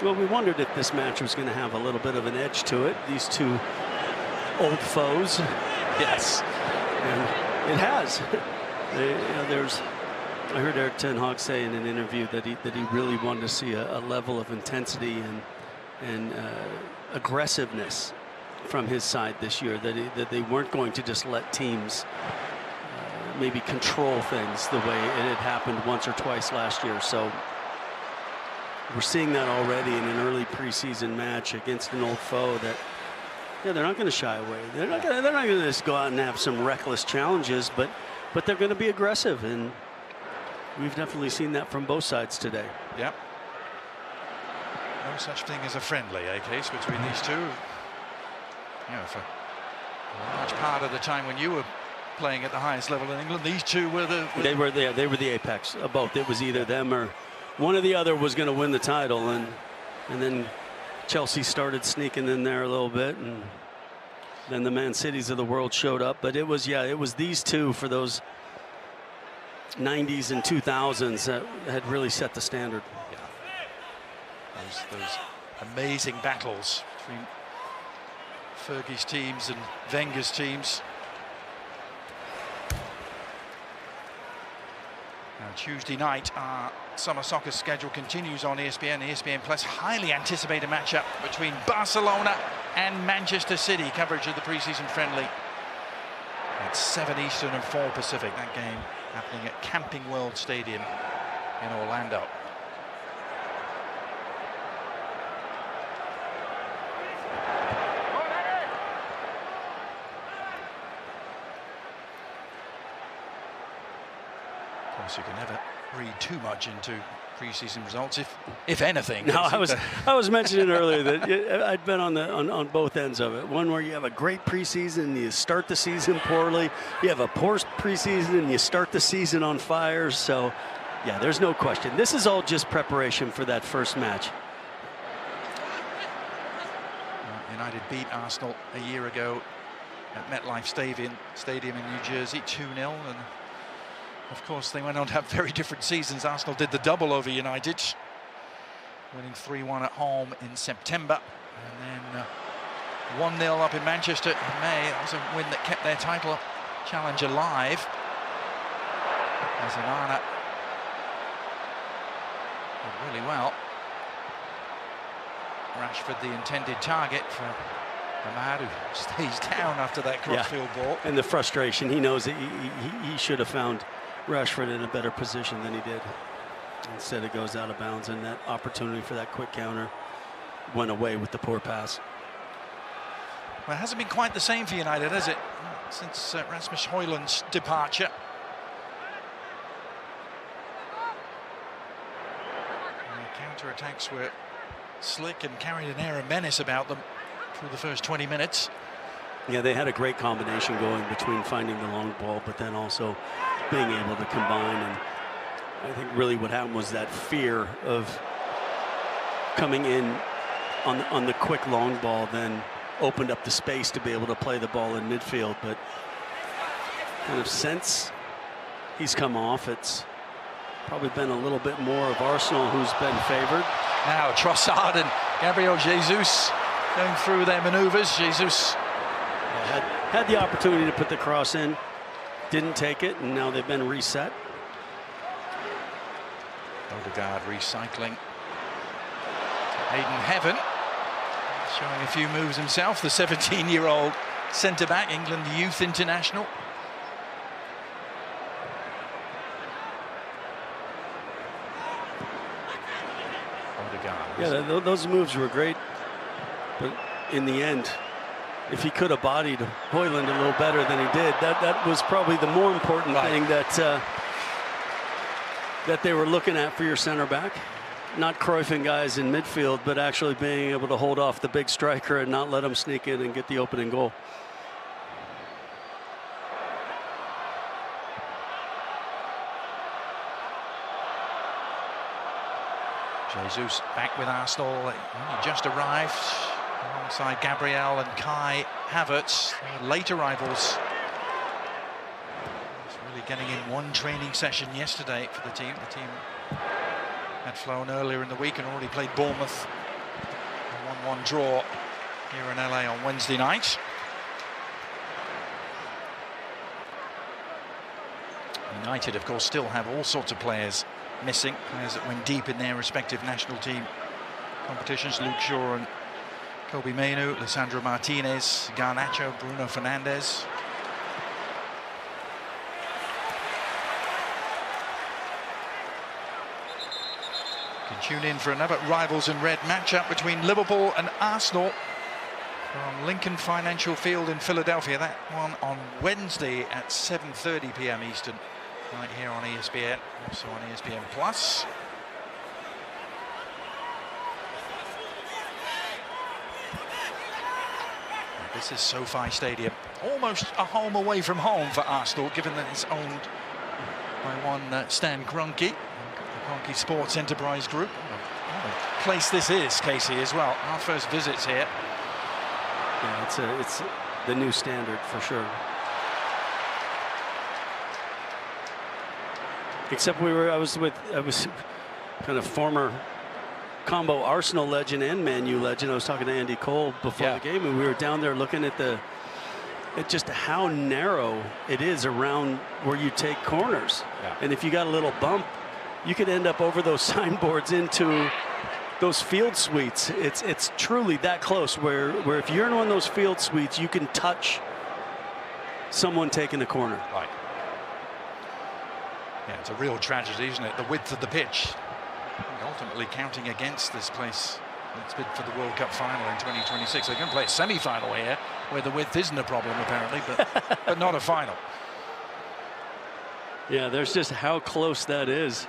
Well, we wondered if this match was going to have a little bit of an edge to it. These two old foes. Yes. And it has. I heard Eric Ten Hag say in an interview that he really wanted to see a level of intensity and aggressiveness from his side this year. That they weren't going to just let teams maybe control things the way it had happened once or twice last year. So we're seeing that already in an early preseason match against an old foe. That they're not going to shy away. They're not going to just go out and have some reckless challenges, but they're going to be aggressive, and we've definitely seen that from both sides today. Yep. No such thing as a friendly case between these two. You know, for a large part of the time when you were playing at the highest level in England, these two were they were the apex of both. It was either them or one or the other was going to win the title, and then Chelsea started sneaking in there a little bit, and then the Man Cities of the world showed up. But it was these two for those 90s and 2000s that had really set the standard. Yeah. Those amazing battles between Fergie's teams and Wenger's teams. Now, Tuesday night, our summer soccer schedule continues on ESPN. ESPN Plus, highly anticipated matchup between Barcelona and Manchester City. Coverage of the preseason friendly at 7 Eastern and 4 Pacific. That game happening at Camping World Stadium in Orlando. Of course, you can never read too much into preseason results, if anything. No, I was mentioning earlier that I'd been on both ends of it. One where you have a great preseason and you start the season poorly. You have a poor preseason and you start the season on fire. So, yeah, there's no question. This is all just preparation for that first match. United beat Arsenal a year ago at MetLife Stadium in New Jersey, 2-0, and of course, they went on to have very different seasons. Arsenal did the double over United, winning 3-1 at home in September, and then 1-0 up in Manchester in May. That was a win that kept their title challenge alive. As Onana did really well. Rashford, the intended target for Ahmad, who stays down after that crossfield ball. And the frustration, he knows that he should have found Rashford in a better position than he did. Instead, it goes out of bounds, and that opportunity for that quick counter went away with the poor pass. Well, it hasn't been quite the same for United, has it? Since Rasmus Hjlund's departure. The counter-attacks were slick and carried an air of menace about them through the first 20 minutes. Yeah, they had a great combination going between finding the long ball, but then also being able to combine. And I think really what happened was that fear of coming in on the quick long ball then opened up the space to be able to play the ball in midfield. But kind of since he's come off, it's probably been a little bit more of Arsenal who's been favored. Now Trossard and Gabriel Jesus going through their manoeuvres. Jesus had the opportunity to put the cross in, didn't take it, and now they've been reset. Odegaard recycling. Aiden Heaven showing a few moves himself, the 17-year-old centre-back, England youth international. Odegaard. Yeah, those moves were great, but in the end, if he could have bodied Hjlund a little better than he did, that was probably the more important thing that they were looking at for your center back. Not Cruyffing guys in midfield, but actually being able to hold off the big striker and not let him sneak in and get the opening goal. Jesus back with Arsenal. He just arrived alongside Gabriel and Kai Havertz, late arrivals. He's really getting in one training session yesterday for the team. The team had flown earlier in the week and already played Bournemouth. A 1-1 draw here in LA on Wednesday night. United, of course, still have all sorts of players missing, players that went deep in their respective national team competitions. Luke Shaw and Kobe Mainoo, Lisandro Martinez, Garnacho, Bruno Fernandes. You can tune in for another Rivals in Red matchup between Liverpool and Arsenal from Lincoln Financial Field in Philadelphia. That one on Wednesday at 7:30 p.m. Eastern, right here on ESPN, also on ESPN Plus. This is SOFI Stadium, almost a home away from home for Arsenal, given that it's owned by one Stan Kroenke, the Kroenke Sports Enterprise Group. What a place this is, Casey, as well. Our first visits here. Yeah, it's the new standard for sure. Except I was kind of former combo Arsenal legend and Man U legend. I was talking to Andy Cole before the game, and we were down there looking at just how narrow it is around where you take corners. And if you got a little bump, you could end up over those signboards into those field suites. It's truly that close where if you're in one of those field suites, you can touch someone taking a corner. Right. Yeah, it's a real tragedy, isn't it? The width of the pitch. Ultimately counting against this place. Let's bid for the World Cup final in 2026. They're going to play a semi-final here, where the width isn't a problem apparently, but not a final. Yeah, there's just how close that is.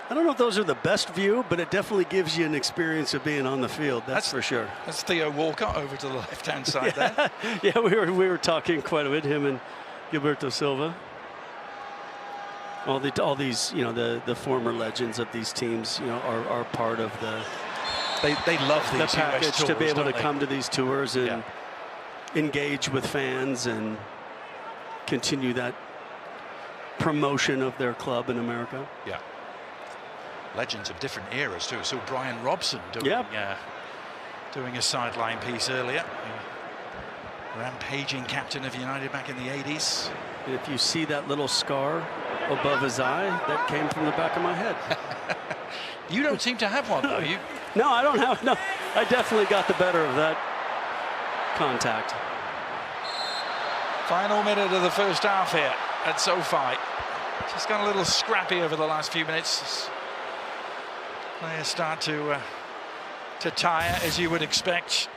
I don't know if those are the best view, but it definitely gives you an experience of being on the field. That's for sure. That's Theo Walker over to the left-hand side there. Yeah, we were talking quite a bit, him and Gilberto Silva. All these, the former legends of these teams, are part of the they love these package tours, to be able to they? come to these tours and engage with fans and continue that promotion of their club in America. Yeah. Legends of different eras too. So Brian Robson doing a sideline piece earlier. Rampaging captain of United back in the 80s. And if you see that little scar above his eye, that came from the back of my head. You don't seem to have one, though. You? No, I don't have. No, I definitely got the better of that contact. Final minute of the first half here at SOFI. Just got a little scrappy over the last few minutes. Players start to tire, as you would expect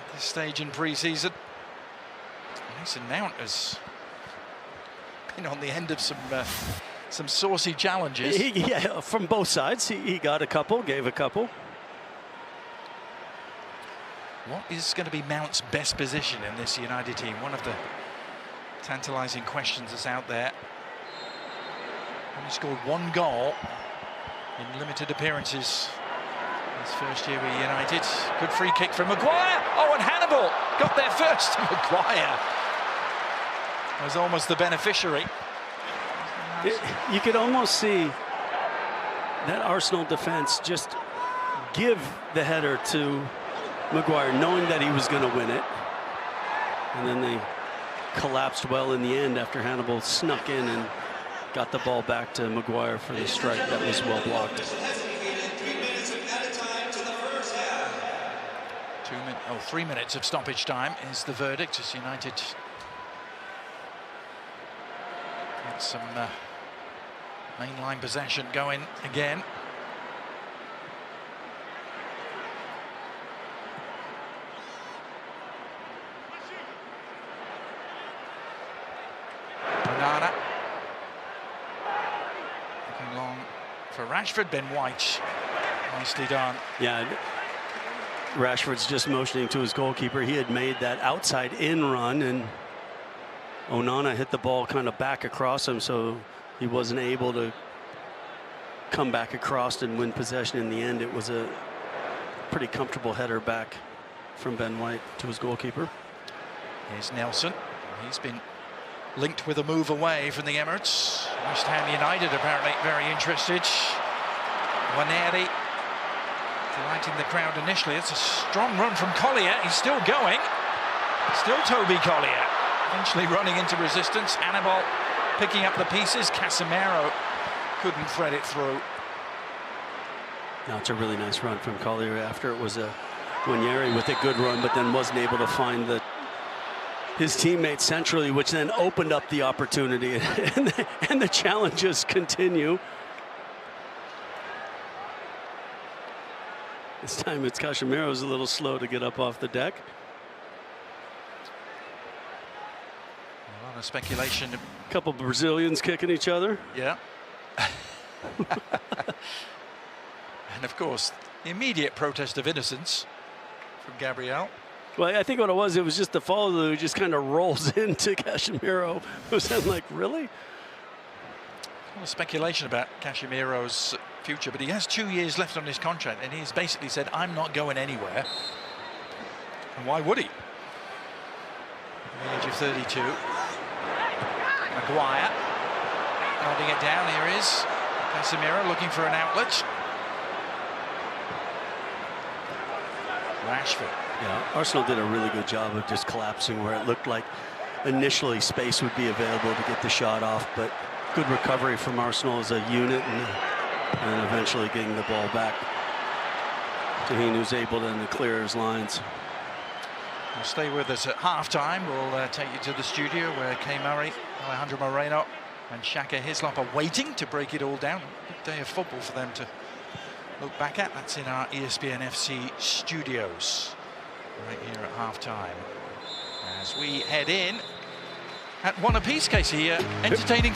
at this stage in pre-season. Mason Mount has been on the end of some saucy challenges. Yeah, from both sides. He got a couple, gave a couple. What is going to be Mount's best position in this United team? One of the tantalising questions that's out there. Only scored 1 goal in limited appearances his first year with United. Good free kick from Maguire. Oh, and Hannibal got there first. Maguire was almost the beneficiary. You could almost see that Arsenal defense just give the header to Maguire, knowing that he was going to win it. And then they collapsed well in the end after Hannibal snuck in and got the ball back to Maguire for the strike that was well blocked. 3 minutes of stoppage time is the verdict as United get some mainline possession going again. Banana looking long for Rashford. Ben White, nicely done. Yeah, Rashford's just motioning to his goalkeeper. He had made that outside in run, and Onana hit the ball kind of back across him, so he wasn't able to come back across and win possession in the end. It was a pretty comfortable header back from Ben White to his goalkeeper. Here's Nelson. He's been linked with a move away from the Emirates. West Ham United apparently very interested. Waneri delighting the crowd initially. It's a strong run from Collier. He's still going. Still Toby Collier. Eventually running into resistance. Hannibal picking up the pieces. Casemiro couldn't thread it through. Now it's a really nice run from Collier after it was a Waneri with a good run, but then wasn't able to find his teammate centrally, which then opened up the opportunity, and the challenges continue. This time it's Casemiro's a little slow to get up off the deck. A lot of speculation. A couple Brazilians kicking each other. Yeah. And of course, the immediate protest of innocence from Gabriel. Well, I think what it was just the follow who just kind of rolls into Casemiro. It was like, really? A lot of speculation about Casemiro's future, but he has 2 years left on his contract, and he's basically said, I'm not going anywhere. And why would he? At the age of 32. Maguire nodding it down. Here is Casemiro looking for an outlet. Rashford. Yeah, Arsenal did a really good job of just collapsing where it looked like initially space would be available to get the shot off, but good recovery from Arsenal as a unit, and eventually getting the ball back to Hjlund, who's able then to clear his lines. Well, stay with us at half-time. We'll take you to the studio where Kay Murray, Alejandro Moreno and Shaka Hislop are waiting to break it all down. Big day of football for them to look back at. That's in our ESPN FC studios right here at half-time. As we head in at one apiece, Casey, entertaining.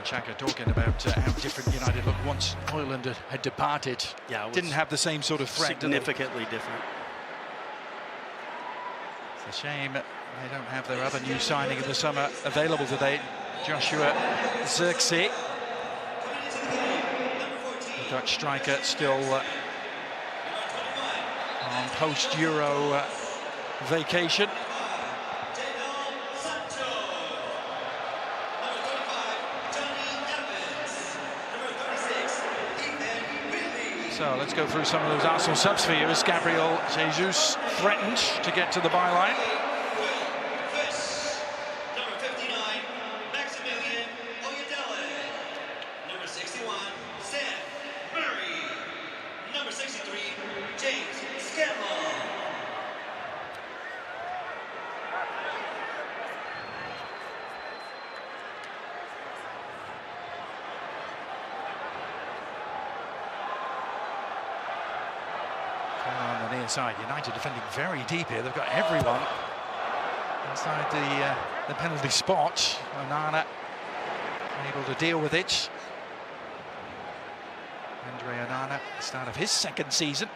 Chaka talking about how different United looked once Hjlund had departed. Yeah, it didn't was have the same sort of threat. significantly different. It's a shame they don't have their other new signing in the summer available today, Joshua Zirkzee. The Dutch striker still on post-Euro vacation. So let's go through some of those Arsenal subs for you as Gabriel Jesus threatened to get to the byline. Number 59, Maximilian Oyedele. Number 61, Sam Murray. Number 63, James Scanlon. On the near side, United defending very deep here. They've got everyone inside the penalty spot. Onana able to deal with it. Andre Onana, the start of his second season.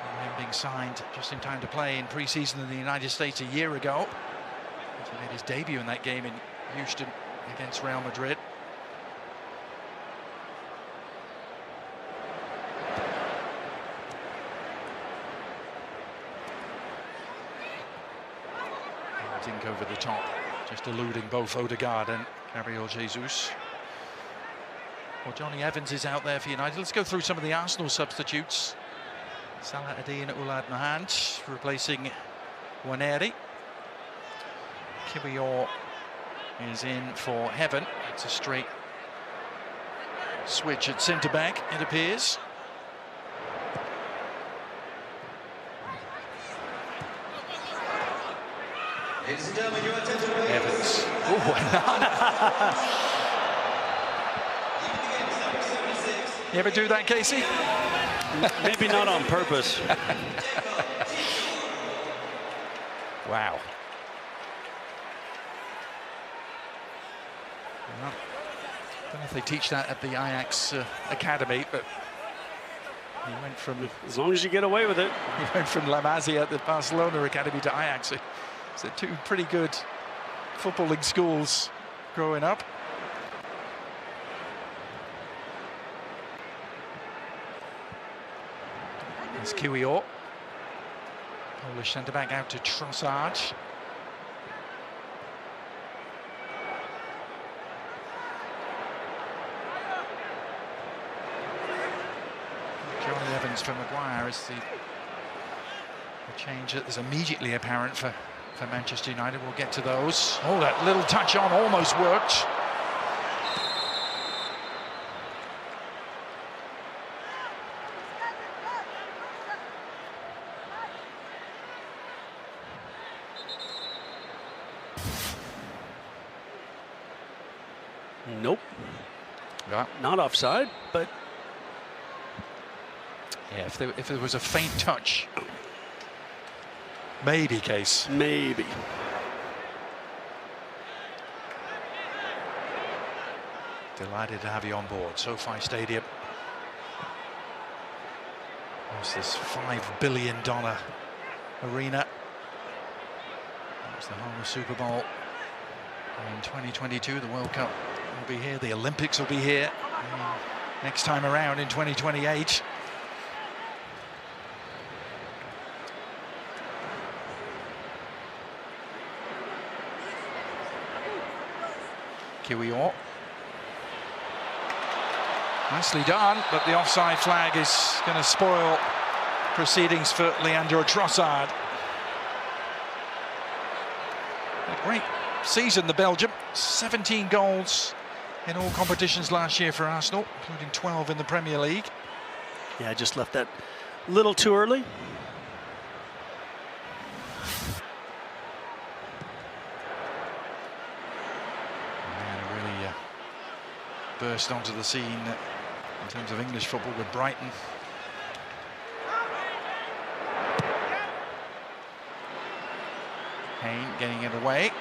And him being signed just in time to play in pre-season in the United States a year ago. He made his debut in that game in Houston against Real Madrid. Dink over the top, just eluding both Odegaard and Gabriel Jesus. Well, Johnny Evans is out there for United. Let's go through some of the Arsenal substitutes. Salah Ad-Din Oulad Mahant replacing Waneri. Kiwior is in for Heaven. It's a straight switch at centre-back, it appears. Ladies and gentlemen, your attention. Evans. Oh, you ever do that, Casey? Maybe not on purpose. Wow. Well, I don't know if they teach that at the Ajax Academy, but he went from... As long as you get away with it. He went from La Masia at the Barcelona Academy to Ajax. So two pretty good footballing schools growing up. There's Kiwior. Polish centre-back out to Trossard. Johnny Evans for Maguire is the change that is immediately apparent for Manchester United. We'll get to those. Oh, that little touch on almost worked. Nope. Yeah. Not offside, but Yeah, if there was a faint touch, maybe case. maybe. Delighted to have you on board. SoFi Stadium. It's this $5 billion arena. It's the home of Super Bowl. In 2022, the World Cup will be here. The Olympics will be here next time around in 2028. Kiwior. Nicely done, but the offside flag is going to spoil proceedings for Leandro Trossard. A great season, the Belgium. 17 goals in all competitions last year for Arsenal, including 12 in the Premier League. Yeah, I just left that a little too early. And really burst onto the scene in terms of English football with Brighton. Hayne getting it away.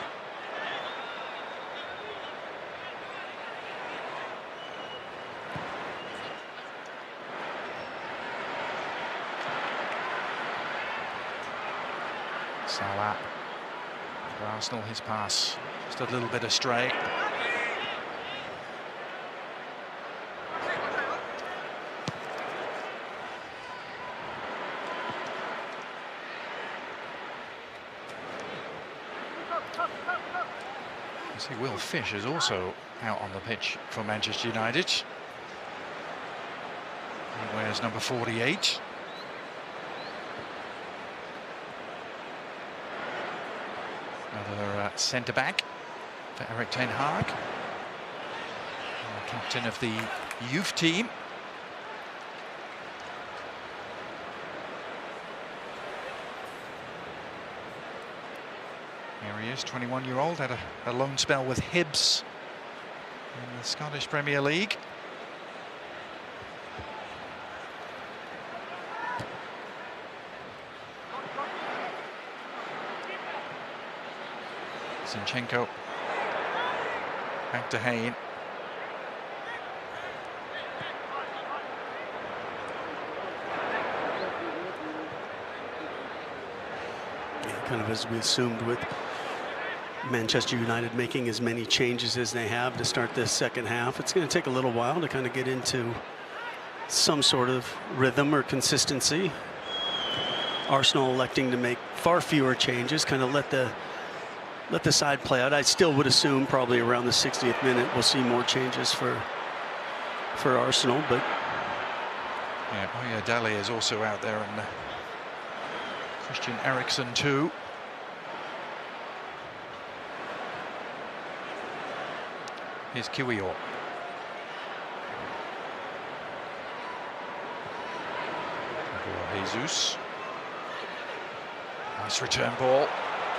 Salah. For Arsenal, his pass just a little bit astray. You see, Will Fish is also out on the pitch for Manchester United. He wears number 48. Another centre-back for Erik ten Hag, captain of the youth team. Here he is, 21-year-old, had a loan spell with Hibs in the Scottish Premier League. Zinchenko back to Hayne. Yeah, kind of as we assumed with Manchester United making as many changes as they have to start this second half. It's going to take a little while to kind of get into some sort of rhythm or consistency. Arsenal electing to make far fewer changes, kind of let the side play out. I still would assume probably around the 60th minute we'll see more changes for Arsenal, but yeah, Oyedele is also out there, and Christian Eriksen too. Here's Kiwior. Jesus. Nice return ball.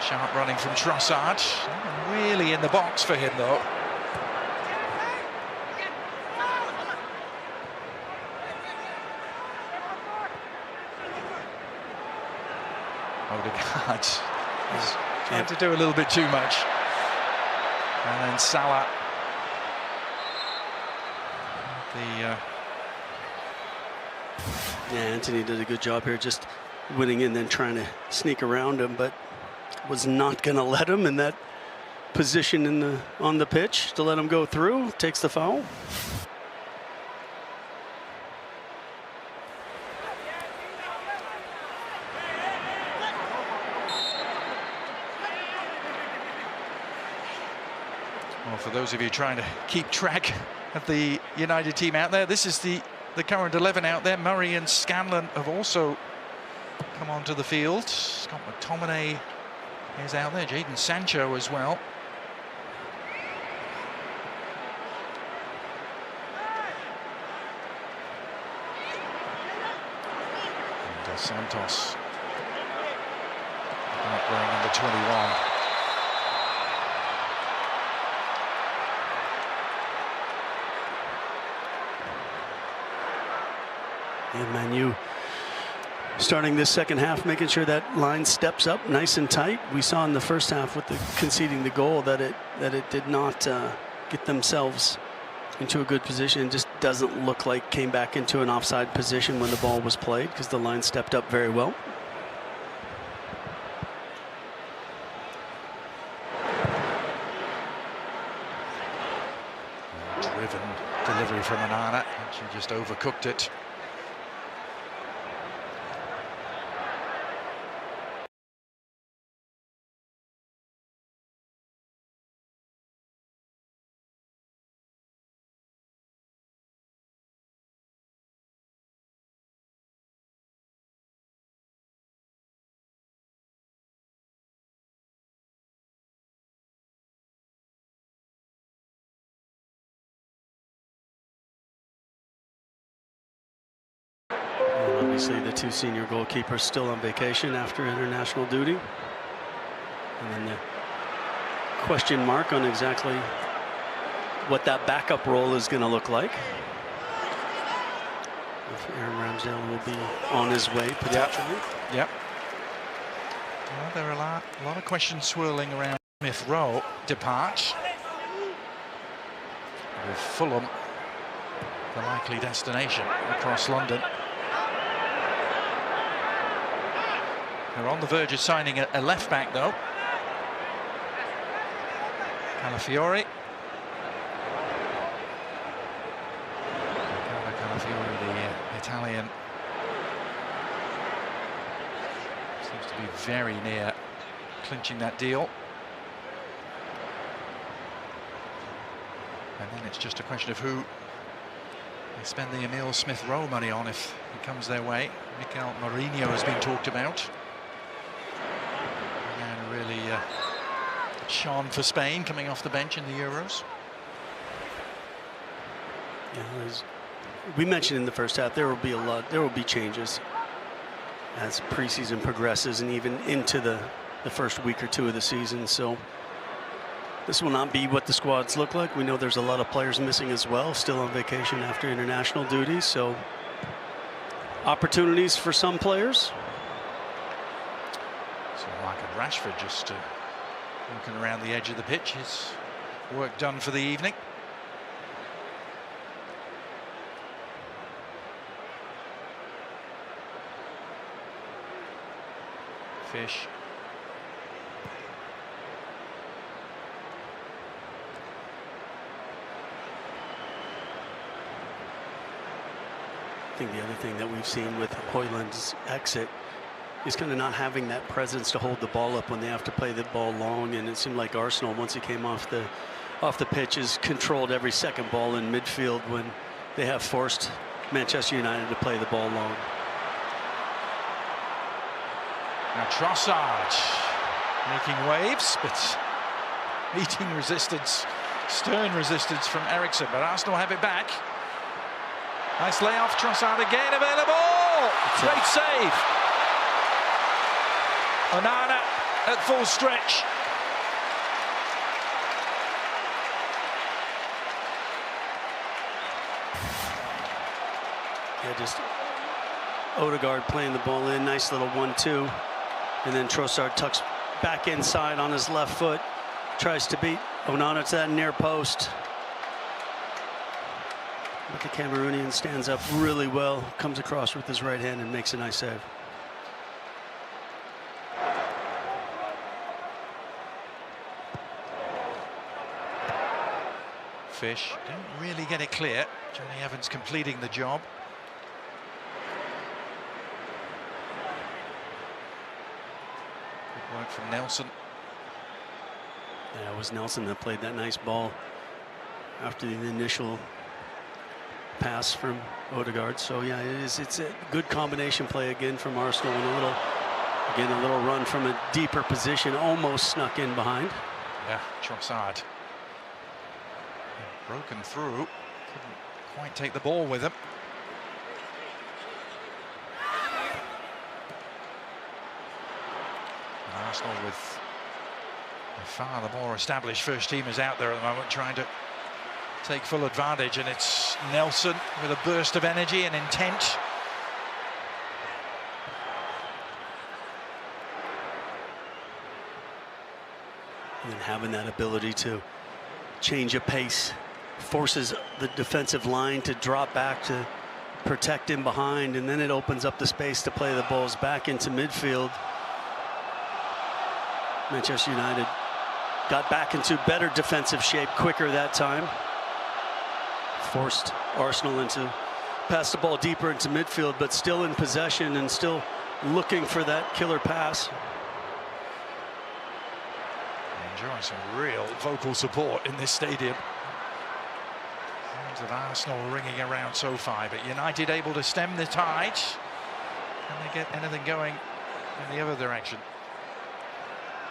Sharp running from Trossard. Really in the box for him, though. Odegaard is trying to do a little bit too much. And then Salah. yeah, Anthony did a good job here, just winning in, then trying to sneak around him, but was not going to let him in that position on the pitch to let him go through. Takes the foul. Well, for those of you trying to keep track of the United team out there, this is the current 11 out there. Murray and Scanlon have also come onto the field. Scott McTominay is out there. Jadon Sancho as well. And Dos Santos wearing number 21. And Man U starting this second half, making sure that line steps up nice and tight. We saw in the first half with the conceding the goal that it did not get themselves into a good position. It just doesn't look like came back into an offside position when the ball was played, because the line stepped up very well. Driven delivery from Onana, and she just overcooked it. Obviously, the two senior goalkeepers still on vacation after international duty. And then the question mark on exactly what that backup role is going to look like. If Aaron Ramsdale will be on his way potentially. Yep. Well, there are a lot of questions swirling around Smith Rowe departs. With Fulham the likely destination across London. They're on the verge of signing a left back, though. Calafiori. Calafiori, the Italian, seems to be very near clinching that deal. And then it's just a question of who they spend the Emil Smith-Rowe money on if it comes their way. Mikel Mourinho has been talked about. And really shone for Spain coming off the bench in the Euros. Yeah, we mentioned in the first half there will be changes as preseason progresses and even into the first week or two of the season. So this will not be what the squads look like. We know there's a lot of players missing as well, still on vacation after international duties. So opportunities for some players. So Marcus Rashford just walking around the edge of the pitch. His work done for the evening. Fish. I think the other thing that we've seen with Hjlund's exit is kind of not having that presence to hold the ball up when they have to play the ball long. And it seemed like Arsenal, once he came off the pitch, has controlled every second ball in midfield when they have forced Manchester United to play the ball long. Now Trossard making waves, but meeting resistance, stern resistance from Eriksen, but Arsenal have it back. Nice layoff, Trossard again available. Great save. Onana at full stretch. Yeah, just Odegaard playing the ball in, nice little 1-2. And then Trossard tucks back inside on his left foot, tries to beat Onana to that near post. But the Cameroonian stands up really well, comes across with his right hand and makes a nice save. Fish don't really get it clear. Johnny Evans completing the job. Good work from Nelson. Yeah, it was Nelson that played that nice ball after the initial pass from Odegaard. So yeah, it's a good combination play again from Arsenal, and a little run from a deeper position, almost snuck in behind. Yeah, Trossard broken through, couldn't quite take the ball with him. And Arsenal with by far the more established first teamers out there at the moment, trying to take full advantage, and it's Nelson with a burst of energy and intent. And then having that ability to change a pace forces the defensive line to drop back to protect him behind, and then it opens up the space to play the balls back into midfield. Manchester United got back into better defensive shape quicker that time. Forced Arsenal into pass the ball deeper into midfield, but still in possession and still looking for that killer pass. Enjoying some real vocal support in this stadium. Sounds of Arsenal ringing around SOFI, but United able to stem the tide. Can they get anything going in the other direction?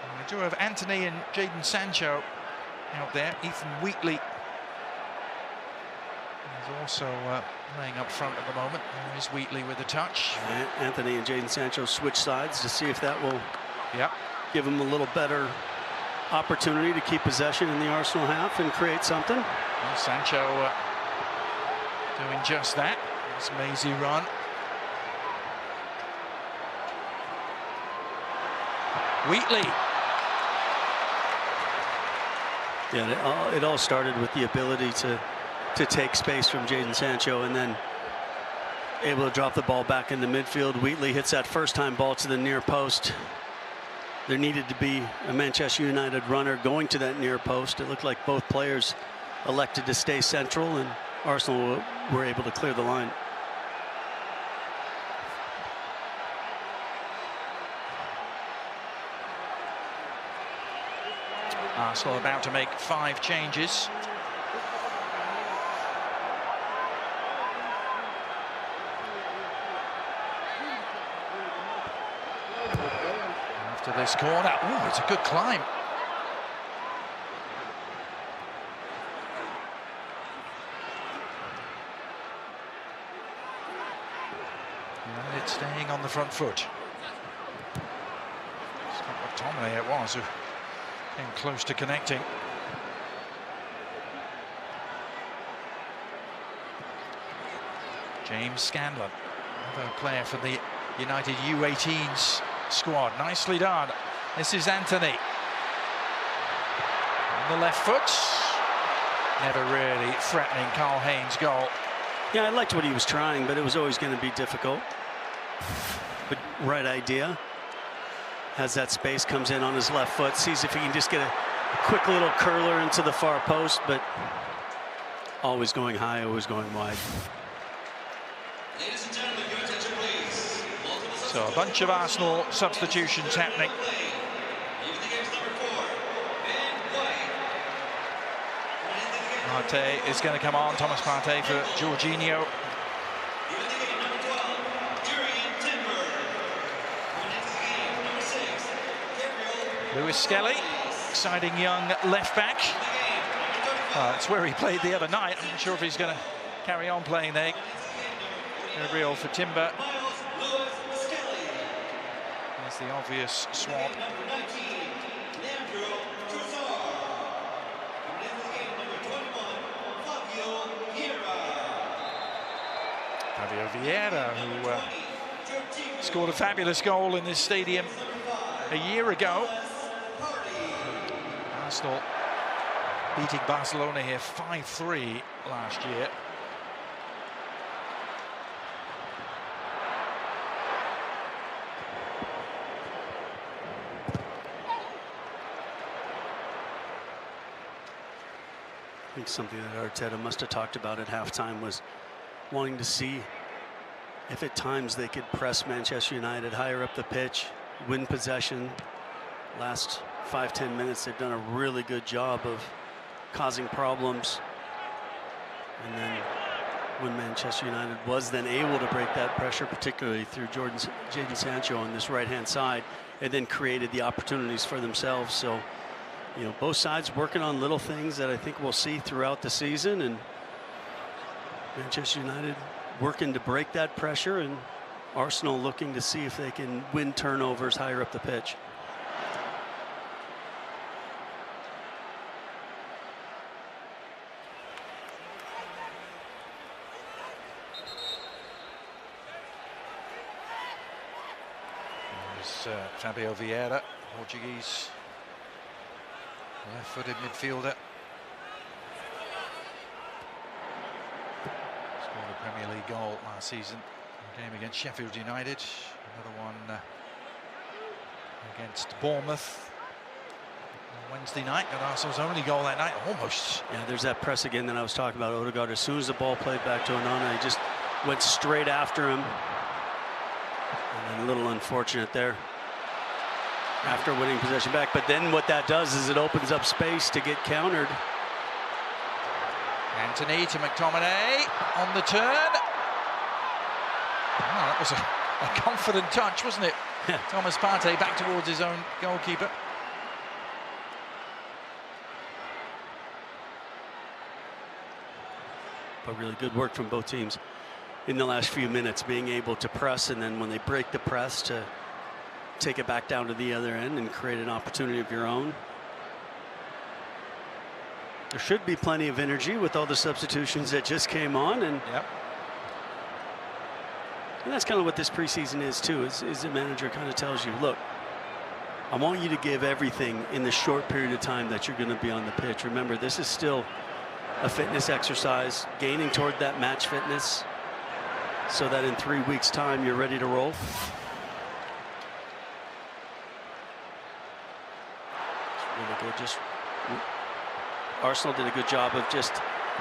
And we do have Anthony and Jadon Sancho out there. Ethan Wheatley is also playing up front at the moment. There is Wheatley with the touch. Anthony and Jadon Sancho switch sides to see if that will give him a little better opportunity to keep possession in the Arsenal half and create something. Well, Sancho doing just that. It's a mazy run. Wheatley. Yeah, it all started with the ability to take space from Jadon Sancho, and then able to drop the ball back in the midfield. Wheatley hits that first-time ball to the near post. There needed to be a Manchester United runner going to that near post. It looked like both players elected to stay central, and Arsenal were able to clear the line. Arsenal about to make 5 changes. After this corner, oh, it's a good climb. United staying on the front foot. It's not McTominay it was who came close to connecting. James Scanlon, another player for the United U18s squad. Nicely done. This is Anthony. On the left foot. Never really threatening Carl Haynes' goal. Yeah, I liked what he was trying, but it was always going to be difficult. But right idea. Has that space, comes in on his left foot, sees if he can just get a quick little curler into the far post, but always going high, always going wide. Ladies and gentlemen, your attention please. So a bunch of Arsenal substitutions happening. Even the game's number 4, Ben White. Partey is going to come on. Thomas Partey for Jorginho. Even the game number 12, Durian Timber. Coming into the game, number 6, Gabriel. Lewis Skelly, exciting young left back. It's where he played the other night. I'm not sure if he's going to carry on playing there. Gabriel for Timber. Miles Lewis Skelly. There's the obvious swap. Number 19, Leandro Trossard. Coming into the game, number 21, Fabio Vieira. Fabio Vieira, who scored a fabulous goal in this stadium a year ago. Arsenal beating Barcelona here 5-3 last year. I think something that Arteta must have talked about at halftime was wanting to see if at times they could press Manchester United higher up the pitch, win possession. Last 5-10 minutes, they've done a really good job of causing problems. And then when Manchester United was then able to break that pressure, particularly through Jadon Sancho on this right-hand side, and then created the opportunities for themselves. So, you know, both sides working on little things that I think we'll see throughout the season, and Manchester United working to break that pressure, and Arsenal looking to see if they can win turnovers higher up the pitch. There's Fabio Vieira, Portuguese left-footed midfielder. Scored a Premier League goal last season. A game against Sheffield United. Another one against Bournemouth on Wednesday night. Got Arsenal's only goal that night, almost. Yeah, there's that press again that I was talking about. Odegaard, as soon as the ball played back to Onana, he just went straight after him. And a little unfortunate there after winning possession back. But then what that does is it opens up space to get countered. Anthony to McTominay on the turn. Oh, that was a confident touch, wasn't it? Thomas Partey back towards his own goalkeeper. But really good work from both teams in the last few minutes, being able to press, and then when they break the press, to take it back down to the other end and create an opportunity of your own. There should be plenty of energy with all the substitutions that just came on, and and that's kind of what this preseason is too, is the manager kind of tells you, look, I want you to give everything in the short period of time that you're going to be on the pitch. Remember, this is still a fitness exercise, gaining toward that match fitness. so that in 3 weeks' time you're ready to roll. Really good. Just Arsenal did a good job of just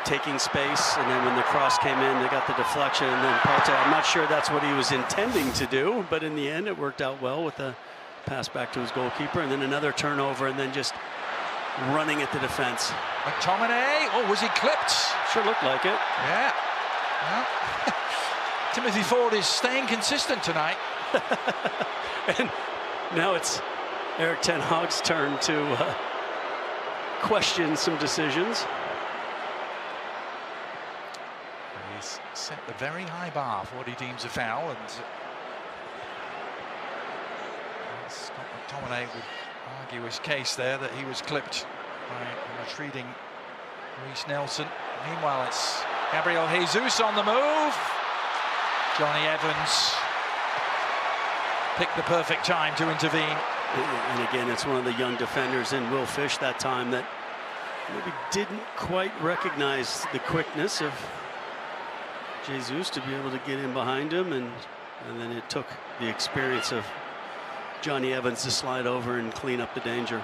taking space, and then when the cross came in, they got the deflection, and then Partey, I'm not sure that's what he was intending to do, but in the end it worked out well with the pass back to his goalkeeper, and then another turnover, and then just running at the defense. McTominay, oh, was he clipped? Sure looked like it. Yeah. Well, Timothy Ford is staying consistent tonight. And now it's Erik ten Hag's turn to question some decisions. He's set a very high bar for what he deems a foul, and Scott McTominay would argue his case there that he was clipped by a retreating Reece Nelson. Meanwhile, it's Gabriel Jesus on the move. Johnny Evans picked the perfect time to intervene. And again, it's one of the young defenders in Will Fish that time that maybe didn't quite recognize the quickness of Jesus to be able to get in behind him, and then it took the experience of Johnny Evans to slide over and clean up the danger.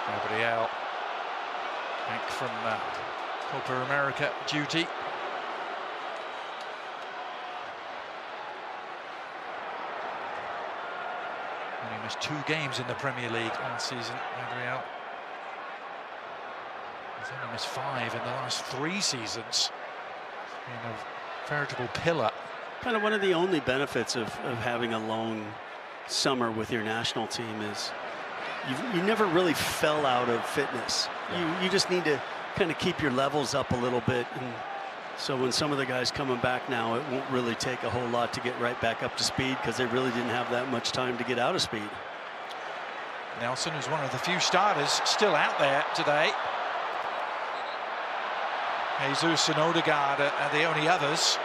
Gabriel back from Copa America duty. And he missed 2 games in the Premier League last season, Gabriel. He's only missed 5 in the last 3 seasons. Being a veritable pillar. Kind of one of the only benefits of having a long summer with your national team is you never really fell out of fitness. Yeah. You just need to kind of keep your levels up a little bit, and so when some of the guys coming back now, it won't really take a whole lot to get right back up to speed, because they really didn't have that much time to get out of speed. Nelson is one of the few starters still out there today. Jesus and Odegaard are the only others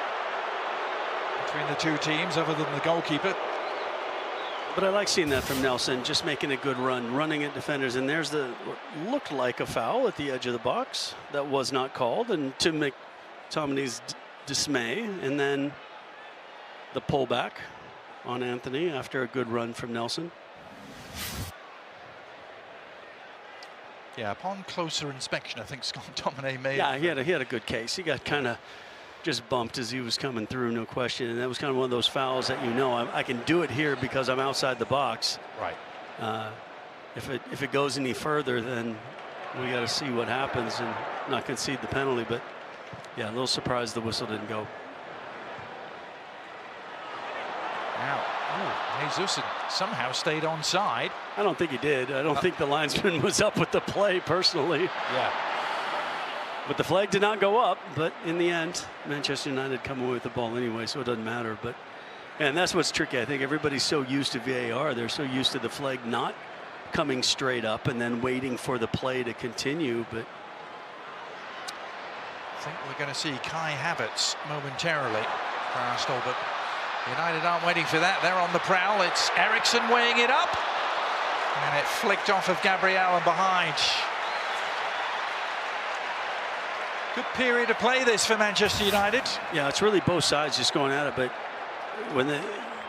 between the 2 teams, other than the goalkeeper. But I like seeing that from Nelson, just making a good run, running at defenders. And there's what looked like a foul at the edge of the box that was not called, and to McTominay's dismay, and then the pullback on Anthony after a good run from Nelson. Yeah, upon closer inspection, I think Scott McTominay made. Yeah, he had a good case. He got kind of just bumped as he was coming through, no question. And that was kind of one of those fouls that I can do it here because I'm outside the box. Right. If it goes any further, then we got to see what happens and not concede the penalty. But yeah, a little surprised the whistle didn't go. Now, Jesus somehow stayed onside. I don't think he did. I don't think the linesman was up with the play personally. Yeah. But the flag did not go up. But in the end, Manchester United come away with the ball anyway, so it doesn't matter. But and that's what's tricky. I think everybody's so used to VAR. They're so used to the flag not coming straight up and then waiting for the play to continue. But I think we're going to see Kai Havertz momentarily for Arsenal, but United aren't waiting for that. They're on the prowl. It's Eriksen weighing it up, and it flicked off of Gabriel and behind. Good period of play this for Manchester United. Yeah, it's really both sides just going at it. But when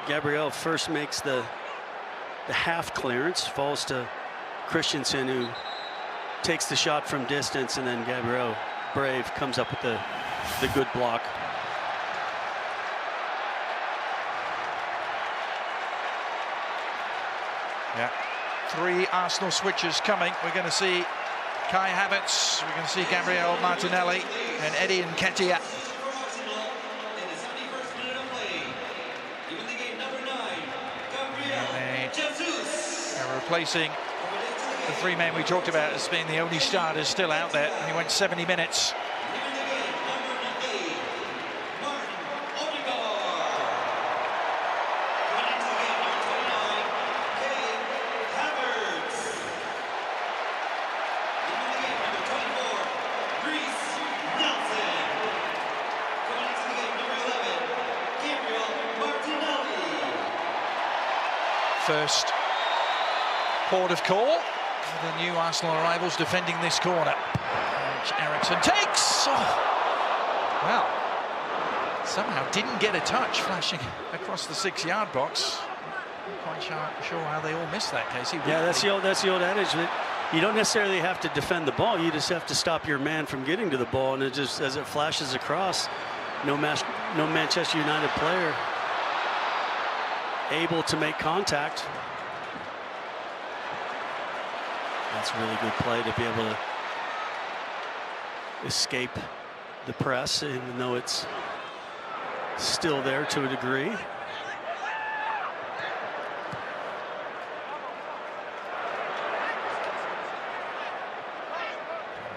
Gabriel first makes the half clearance, falls to Christensen, who takes the shot from distance, and then Gabriel brave comes up with the good block. Yeah, 3 Arsenal switches coming. We're going to see Kai Havertz, we're going to see Gabriel Martinelli and Eddie Nketiah. They're replacing the 3 men we talked about as being the only starters still out there. He went 70 minutes. First port of call The new Arsenal arrivals defending this corner, which Eriksson takes. Oh. Well, somehow didn't get a touch, flashing across the 6-yard box. Not quite sure how they all missed that, Casey. Yeah, that's the old adage that you don't necessarily have to defend the ball. You just have to stop your man from getting to the ball, and it just, as it flashes across, no Manchester United player able to make contact. That's a really good play to be able to escape the press, even though it's still there to a degree.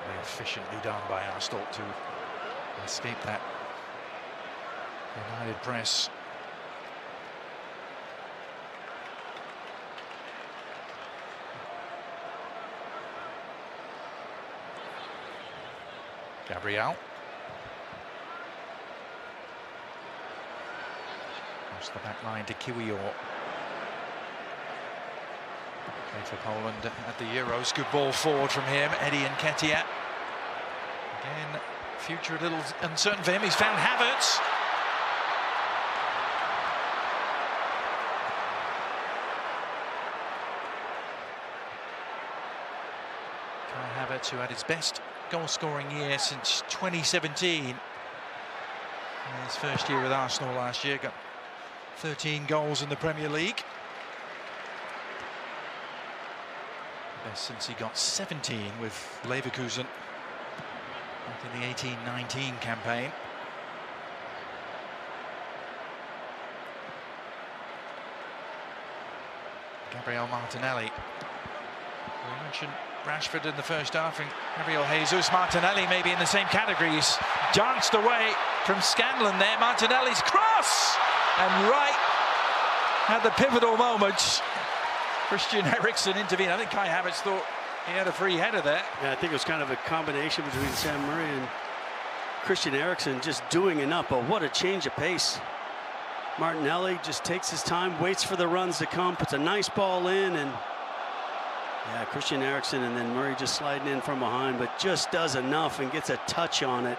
Very efficiently done by Arsenal to escape that United press. Gabriel. Across the back line to Kiwior. Played for Poland at the Euros. Good ball forward from him. Eddie Nketiah. Again, future a little uncertain for him. He's found Havertz. Kai Havertz, who had his best goal-scoring year since 2017. In his first year with Arsenal last year, got 13 goals in the Premier League. Best since he got 17 with Leverkusen back in the 18-19 campaign. Gabriel Martinelli. We mentioned Rashford in the first half, and Gabriel Jesus Martinelli maybe in the same categories. Danced away from Scanlon there. Martinelli's cross, and right at the pivotal moment, Christian Eriksen intervened. I think Kai Havertz thought he had a free header there. Yeah, I think it was kind of a combination between Sam Murray and Christian Eriksen just doing enough, but what a change of pace. Martinelli just takes his time, waits for the runs to come, puts a nice ball in, and yeah, Christian Eriksen, and then Murray just sliding in from behind, but just does enough and gets a touch on it.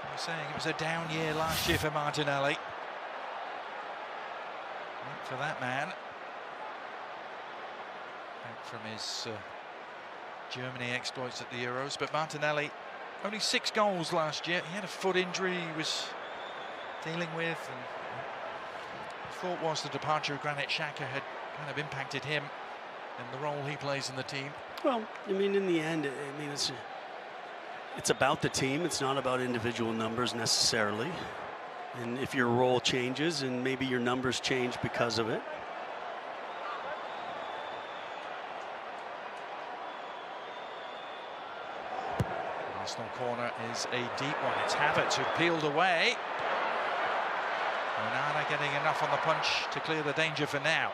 I was saying it was a down year last year for Martinelli. Not for that man. Back from his Germany exploits at the Euros, but Martinelli, only 6 goals last year. He had a foot injury he was dealing with, and the thought was the departure of Granit Xhaka had kind of impacted him and the role he plays in the team. Well, I mean, in the end, I mean, it's about the team. It's not about individual numbers necessarily. And if your role changes and maybe your numbers change because of it. Arsenal corner is a deep one. It's Havertz who peeled away. Onana getting enough on the punch to clear the danger for now.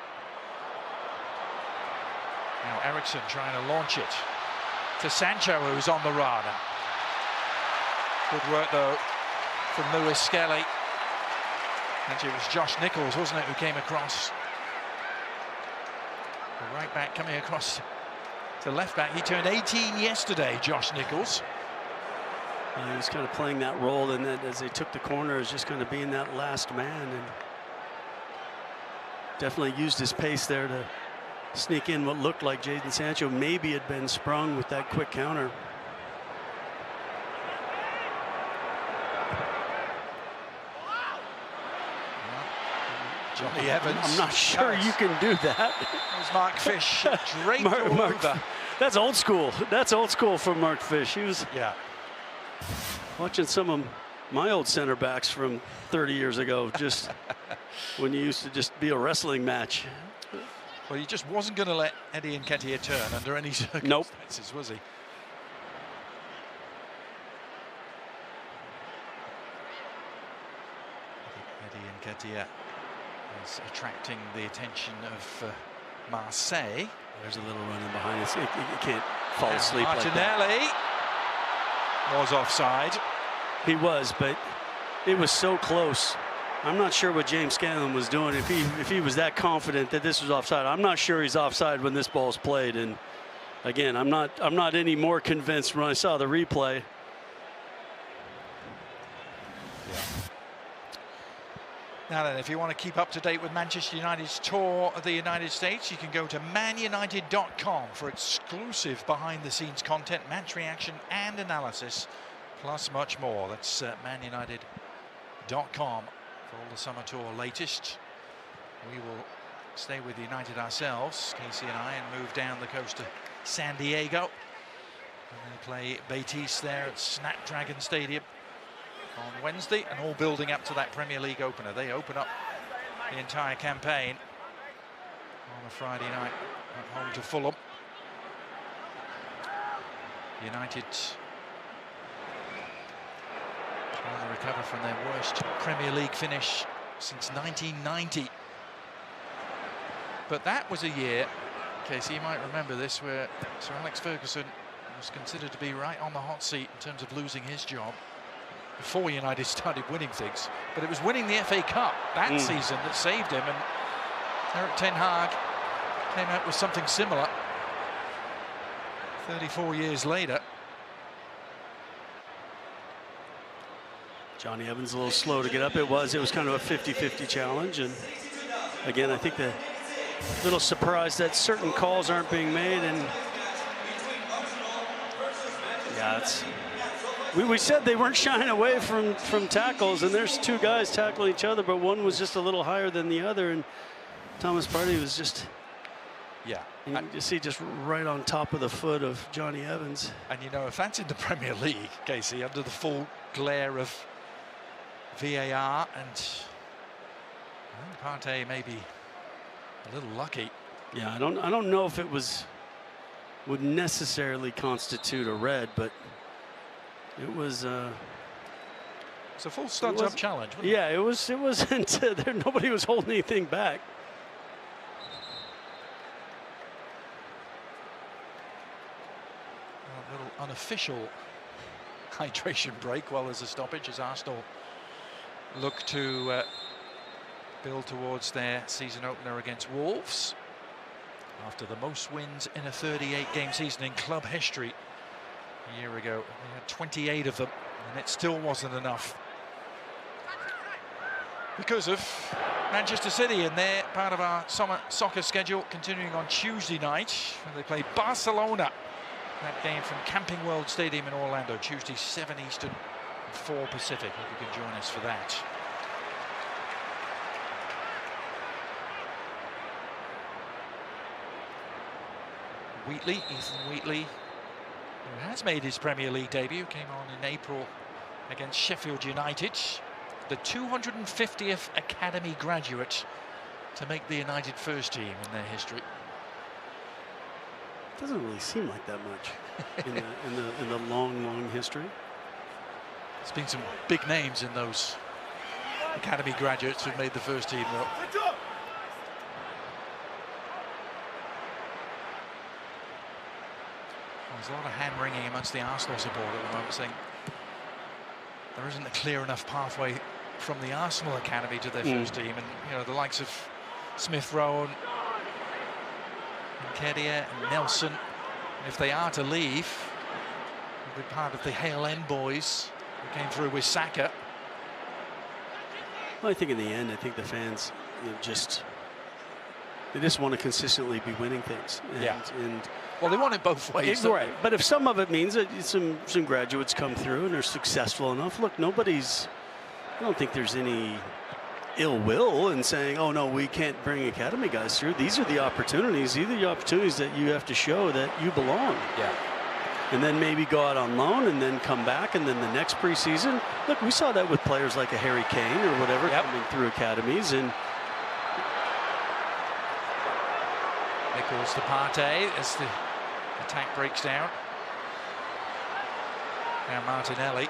Now Eriksson trying to launch it to Sancho, who's on the run. Good work though from Lewis Skelly. Actually, it was Josh Nichols, wasn't it, who came across. The right back coming across to left back. He turned 18 yesterday, Josh Nichols. Yeah, he was kind of playing that role, and then as they took the corner, is just kind of being that last man, and definitely used his pace there to sneak in what looked like Jadon Sancho maybe had been sprung with that quick counter. Johnny Evans. I'm not sure you can do that. There's Mark Fish draped over. That's old school. That's old school from Mark Fish. He was watching some of my old center backs from 30 years ago, just when you used to just be a wrestling match. Well, he just wasn't going to let Eddie Nketiah turn under any circumstances, was he? Eddie Nketiah is attracting the attention of Marseille. There's a little running behind us. You can't fall asleep like that. Martinelli was offside. He was, but it was so close. I'm not sure what James Scanlon was doing if he was that confident that this was offside. I'm not sure he's offside when this ball's played. And again, I'm not any more convinced when I saw the replay. Now then, if you want to keep up to date with Manchester United's tour of the United States, you can go to manutd.com for exclusive behind-the-scenes content, match reaction and analysis, plus much more. That's manutd.com for all the summer tour latest. We will stay with United ourselves, Casey and I, and move down the coast to San Diego. And they play Betis there at Snapdragon Stadium on Wednesday, and all building up to that Premier League opener. They open up the entire campaign on a Friday night at home to Fulham. United trying to recover from their worst Premier League finish since 1990. But that was a year, Casey, you might remember this, where Sir Alex Ferguson was considered to be right on the hot seat in terms of losing his job before United started winning things. But it was winning the FA Cup that season that saved him, and Erik ten Hag came out with something similar 34 years later. Johnny Evans a little slow to get up. It was kind of a 50-50 challenge, and again, I think the little surprised that certain calls aren't being made. And yeah, it's we said they weren't shying away from tackles, and there's two guys tackling each other, but one was just a little higher than the other, and Thomas Partey was just, yeah, you can see just right on top of the foot of Johnny Evans. And you know, if that's in the Premier League, Casey, under the full glare of VAR, and Partey may be a little lucky. Yeah, I don't know if it would necessarily constitute a red, but it was it's a full studs up challenge, wasn't it wasn't there, nobody was holding anything back. A little unofficial hydration break while there's a stoppage as Arsenal look to build towards their season opener against Wolves after the most wins in a 38-game season in club history. A year ago, they had 28 of them, and it still wasn't enough because of Manchester City and their part of our summer soccer schedule continuing on Tuesday night, where they play Barcelona. That game from Camping World Stadium in Orlando, Tuesday 7 Eastern, 4 Pacific. Hope you can join us for that. Ethan Wheatley, who has made his Premier League debut, came on in April against Sheffield United, the 250th academy graduate to make the United first team in their history. Doesn't really seem like that much in the long history. There's been some big names in those academy graduates who've made the first team, though. There's a lot of hand-wringing amongst the Arsenal support at the moment, saying there isn't a clear enough pathway from the Arsenal academy to their first team, and you know, the likes of Smith Rowe and Nketiah and Nelson, if they are to leave, they'll be part of the Hale End boys who came through with Saka. Well, I think in the end, I think the fans, you know, they just want to consistently be winning things. And well, they want it both ways. Right. But if some of it means that some graduates come through and they're successful enough, look, I don't think there's any ill will in saying, oh no, we can't bring academy guys through. These are the opportunities. These are the opportunities that you have to show that you belong. Yeah. And then maybe go out on loan and then come back, and then the next preseason. Look, we saw that with players like a Harry Kane or whatever coming through academies. And Nichols to Partey as the attack breaks down. Now Martinelli.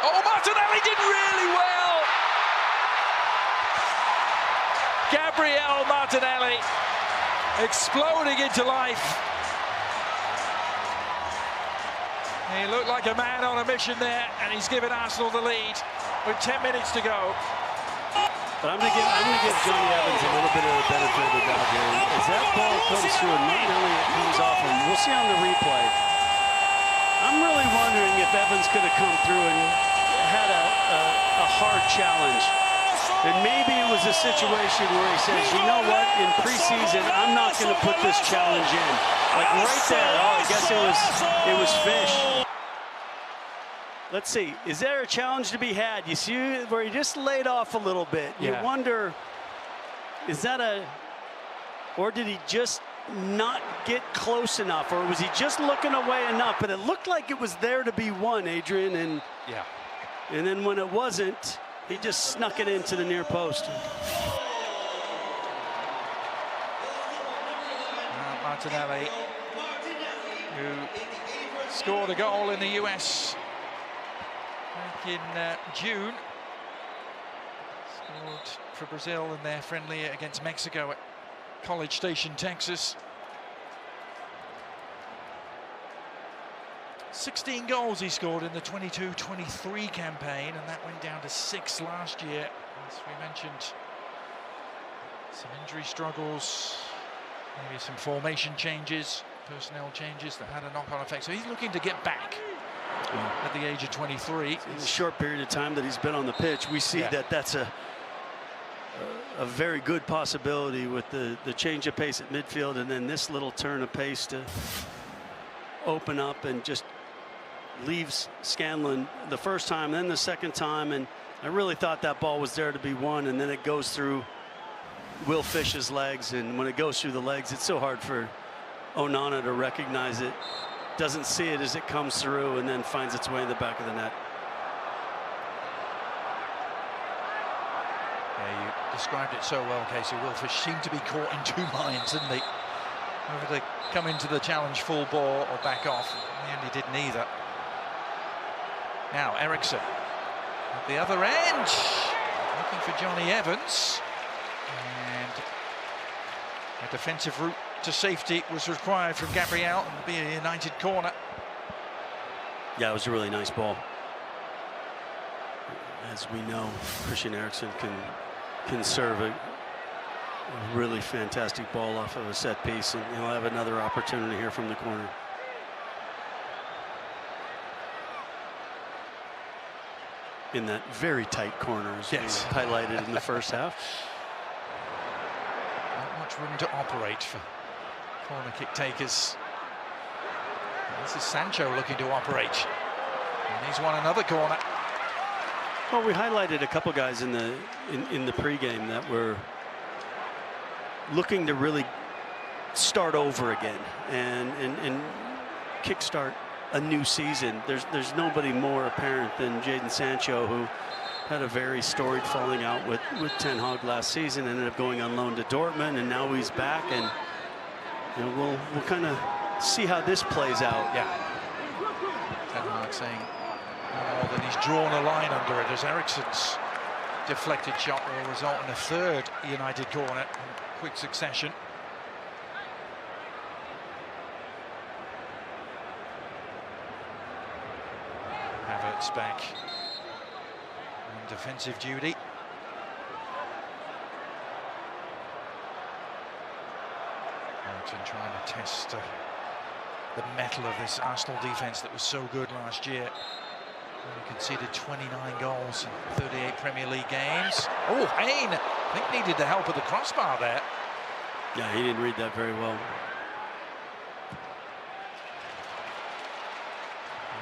Oh, Martinelli did really well! Gabriel Martinelli exploding into life. He looked like a man on a mission there, and he's given Arsenal the lead. with 10 minutes to go. But I'm gonna give Johnny Evans a little bit of the benefit of the doubt here. As that ball comes through and Martinelli comes off him, we'll see on the replay. I'm really wondering if Evans could have come through and had a hard challenge. And maybe it was a situation where he says, you know what, in preseason, I'm not going to put this challenge in. Like right there, oh, I guess it was fish. Let's see, is there a challenge to be had? You see where he just laid off a little bit. You wonder, is that or did he just not get close enough? Or was he just looking away enough? But it looked like it was there to be one, Adrian. And then when it wasn't, he just snuck it into the near post. Martinelli, who scored a goal in the US back in June. Scored for Brazil in their friendly against Mexico at College Station, Texas. 16 goals he scored in the 22-23 campaign, and that went down to 6 last year. As we mentioned, some injury struggles, maybe some formation changes, personnel changes that had a knock-on effect. So he's looking to get back at the age of 23. In the short period of time that he's been on the pitch, we see that that's a very good possibility with the change of pace at midfield, and then this little turn of pace to open up and just leaves Scanlon the first time, then the second time, and I really thought that ball was there to be won, and then it goes through Will Fish's legs, and when it goes through the legs, it's so hard for Onana to recognize it. Doesn't see it as it comes through, and then finds its way in the back of the net. Yeah, you described it so well, Casey. Will Fish seemed to be caught in 2 minds, didn't he? Whether to come into the challenge full ball or back off. In the end, he did neither. Now Eriksson at the other end, looking for Johnny Evans, and a defensive route to safety was required from Gabriel, and it'll be a United corner. Yeah, it was a really nice ball. As we know, Christian Eriksson can serve a really fantastic ball off of a set piece, and he'll have another opportunity here from the corner. In that very tight corner, as we highlighted in the first half. Not much room to operate for corner kick takers. This is Sancho looking to operate, and he's won another corner. Well, we highlighted a couple guys in the pregame that were looking to really start over again and kickstart a new season. There's nobody more apparent than Jadon Sancho, who had a very storied falling out with Ten Hag last season, ended up going on loan to Dortmund, and now he's back, and you know, we'll kind of see how this plays out. Yeah. Ten Hag saying more than he's drawn a line under it, as Eriksson's deflected shot will result in a third United corner in quick succession. Havertz back on defensive duty. Martin trying to test the mettle of this Arsenal defence that was so good last year. Only conceded 29 goals in 38 Premier League games. Oh, Hayne, I think needed the help of the crossbar there. Yeah, he didn't read that very well.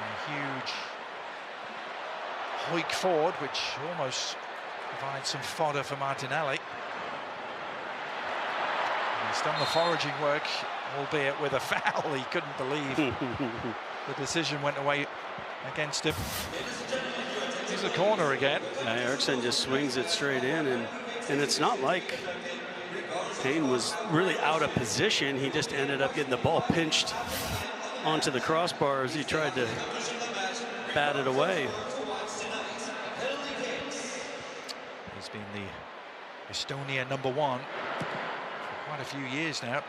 A huge hoik forward, which almost provides some fodder for Martinelli. And he's done the foraging work, albeit with a foul. He couldn't believe the decision went away against him. Here's a corner again. Yeah, Eriksson just swings it straight in, and it's not like Hayne was really out of position. He just ended up getting the ball pinched onto the crossbar as he tried to bat it away. He's been the Estonia #1 for quite a few years now, at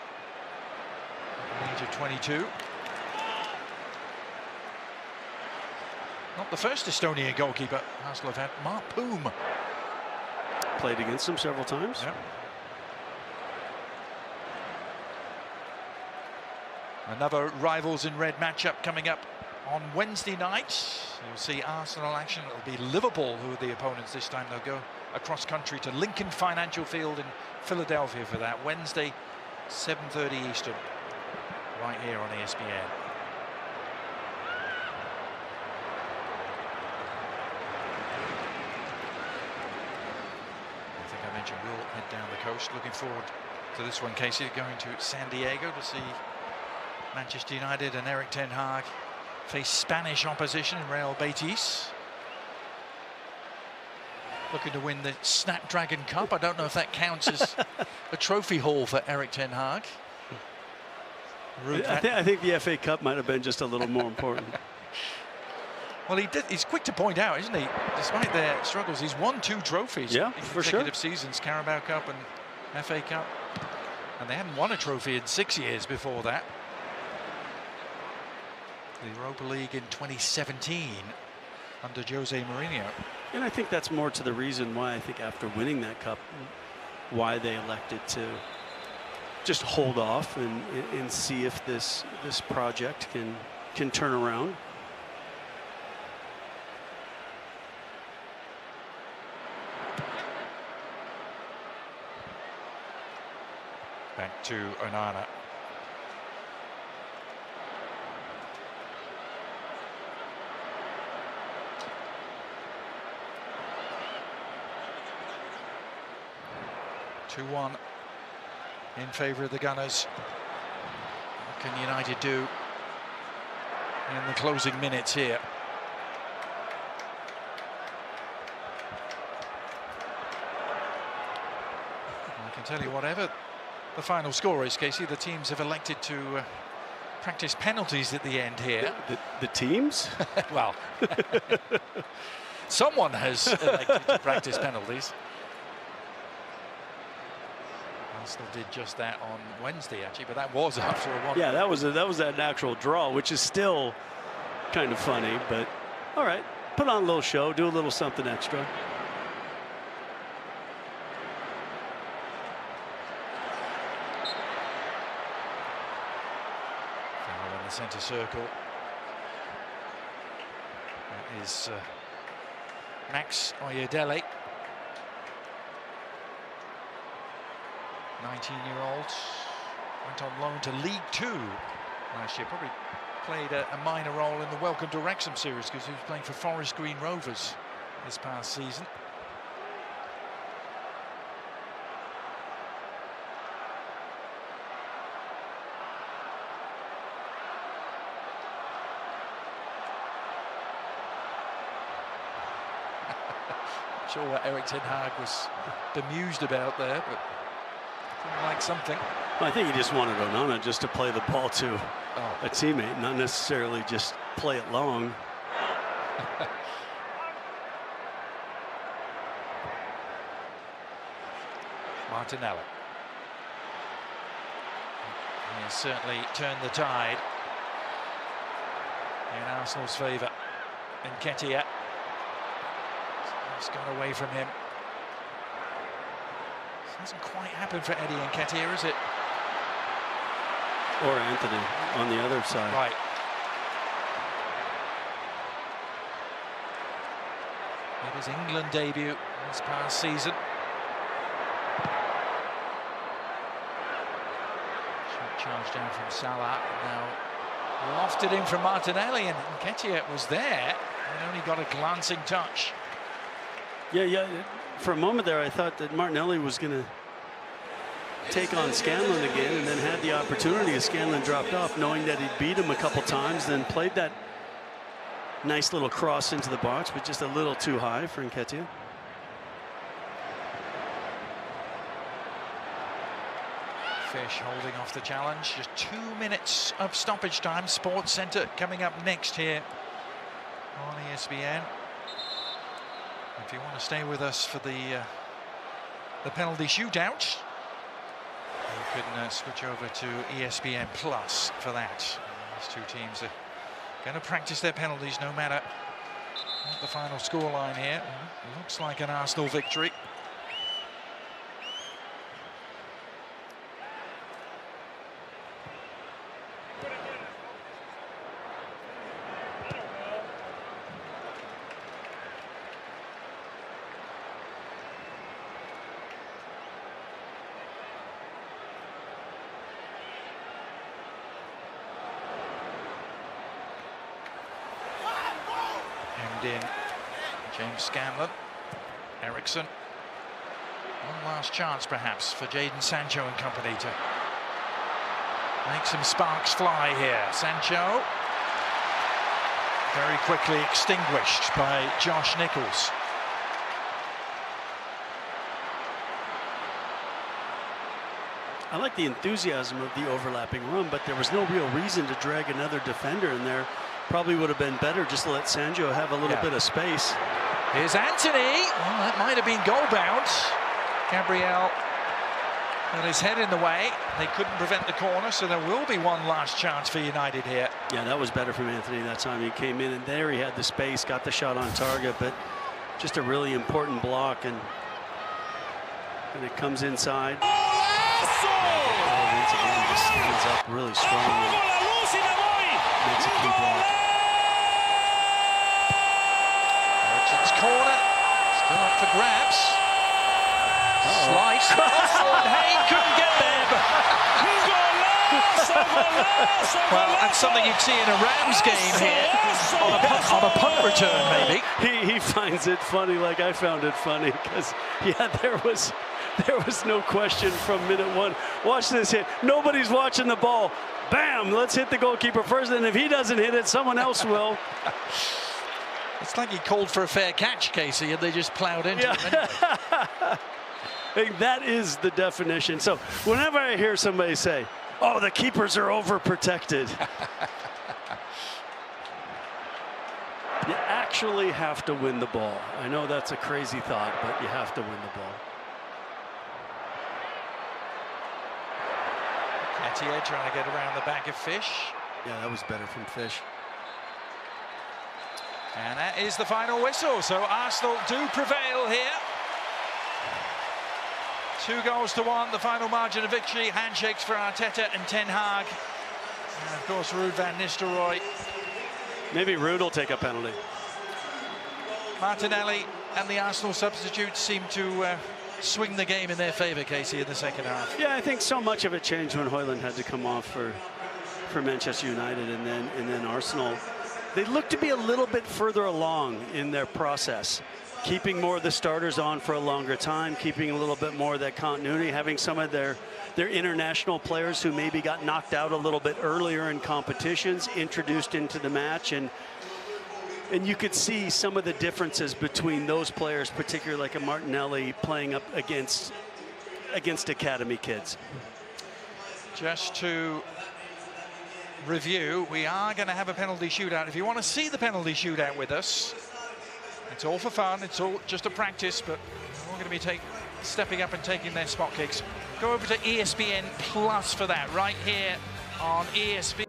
the age of 22. Not the first Estonian goalkeeper Arsenal have had. Mark Poom. Played against him several times. Yep. Another rivals in red matchup coming up on Wednesday night. You'll see Arsenal action. It'll be Liverpool who are the opponents this time. They'll go across country to Lincoln Financial Field in Philadelphia for that. Wednesday, 7:30 Eastern, right here on ESPN. I think I mentioned we'll head down the coast. Looking forward to this one, Casey. Going to San Diego to see Manchester United and Erik ten Hag face Spanish opposition in Real Betis. Looking to win the Snapdragon Cup. I don't know if that counts as a trophy haul for Erik ten Hag. I think the FA Cup might have been just a little more important. Well, he's quick to point out, isn't he? Despite their struggles, he's won 2 trophies in consecutive for sure. seasons, Carabao Cup and FA Cup. And they hadn't won a trophy in 6 years before that. The Europa League in 2017 under Jose Mourinho. And I think that's more to the reason why I think after winning that cup, why they elected to just hold off and see if this project can turn around. Back to Onana. (2-1) in favour of the Gunners. What can United do in the closing minutes here? I can tell you, whatever the final score is, Casey, the teams have elected to practice penalties at the end here. The teams? Well, someone has elected to practice penalties. Arsenal did just that on Wednesday, actually, but that was after a 1. Yeah, that was that actual draw, which is still kind of funny. But all right, put on a little show, do a little something extra. Foul in the centre circle. That is Max Oyedele. 19-year-old, went on loan to League 2 last year. Probably played a minor role in the Welcome to Wrexham series because he was playing for Forest Green Rovers this past season. Not sure what Erik ten Hag was bemused about there, but like something. Well, I think he just wanted Onana just to play the ball to a teammate, not necessarily just play it long. Martinelli. He has certainly turned the tide in Arsenal's favour. Nketiah has gone away from him. Hasn't quite happened for Eddie Nketiah, is it? Or Anthony on the other side. Right. Made his England debut this past season. Shot charge down from Salah. Now lofted in from Martinelli, and Nketiah was there and only got a glancing touch. Yeah. For a moment there, I thought that Martinelli was going to take on Scanlon again, and then had the opportunity as Scanlon dropped off, knowing that he'd beat him a couple times, then played that nice little cross into the box, but just a little too high for Nketiah. Fish holding off the challenge. Just 2 minutes of stoppage time. Sports Centre coming up next here on ESPN. If you want to stay with us for the penalty shootout, you can switch over to ESPN Plus for that. These two teams are going to practice their penalties no matter The final scoreline here looks like an Arsenal victory. In James Scanlon, Eriksson. One last chance perhaps for Jadon Sancho and company to make some sparks fly here. Sancho very quickly extinguished by Josh Nichols. I like the enthusiasm of the overlapping run, but there was no real reason to drag another defender in there. Probably would have been better just to let Sancho have a little bit of space. Here's Anthony. Well, that might have been goal bound. Gabriel got his head in the way. They couldn't prevent the corner, so there will be one last chance for United here. Yeah, that was better from Anthony that time. He came in and there he had the space, got the shot on target, but just a really important block, and it comes inside. Once again, just stands up really strong and makes a key block. Eriksson's corner, still up for grabs. Slice. Oh, and Hayne couldn't get there. Well, that's something you'd see in a Rams game here. On a punt return, maybe. He finds it funny, like I found it funny, because yeah, there was no question from minute one. Watch this hit. Nobody's watching the ball. Bam! Let's hit the goalkeeper first, and if he doesn't hit it, someone else will. It's like he called for a fair catch, Casey, and they just plowed into him. Anyway. I think that is the definition. So whenever I hear somebody say, "Oh, the keepers are overprotected," you actually have to win the ball. I know that's a crazy thought, but you have to win the ball. Etienne trying to get around the back of Fish. Yeah, that was better from Fish. And that is the final whistle. So Arsenal do prevail here. 2-1, the final margin of victory. Handshakes for Arteta and Ten Hag. And of course, Ruud van Nistelrooy. Maybe Ruud will take a penalty. Martinelli and the Arsenal substitutes seem to swing the game in their favour, Casey, in the second half. Yeah, I think so much of it changed when Hjlund had to come off for Manchester United, and then Arsenal. They look to be a little bit further along in their process, keeping more of the starters on for a longer time, keeping a little bit more of that continuity, having some of their international players who maybe got knocked out a little bit earlier in competitions introduced into the match, and you could see some of the differences between those players, particularly like a Martinelli playing up against academy kids. Just to review, we are going to have a penalty shootout. If you want to see the penalty shootout with us, it's all for fun, it's all just a practice, but we're going to be stepping up and taking their spot kicks. Go over to ESPN Plus for that, right here on ESPN.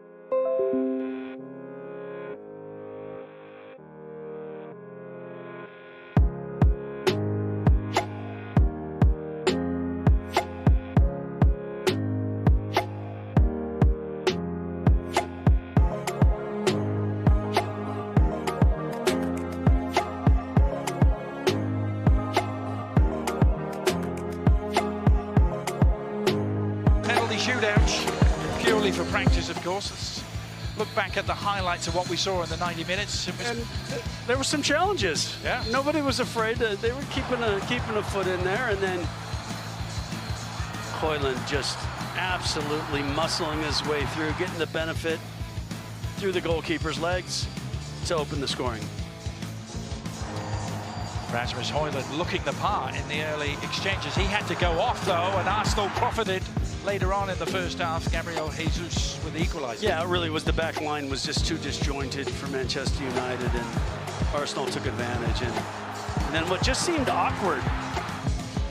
Shootout, purely for practice, of course. Let's look back at the highlights of what we saw in the 90 minutes. And there were some challenges. Yeah. Nobody was afraid. They were keeping a foot in there, and then Hjlund just absolutely muscling his way through, getting the benefit through the goalkeeper's legs to open the scoring. Rasmus Hjlund looking the part in the early exchanges. He had to go off, though, and Arsenal profited later on in the first half. Gabriel Jesus with the equalizer. Yeah, it really was. The back line was just too disjointed for Manchester United, and Arsenal took advantage. And then what just seemed awkward,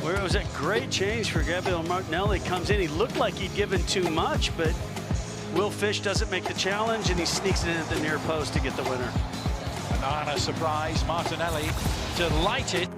where it was a great change for Gabriel Martinelli, comes in. He looked like he'd given too much, but Will Fish doesn't make the challenge, and he sneaks it in at the near post to get the winner. And a surprise, Martinelli delighted.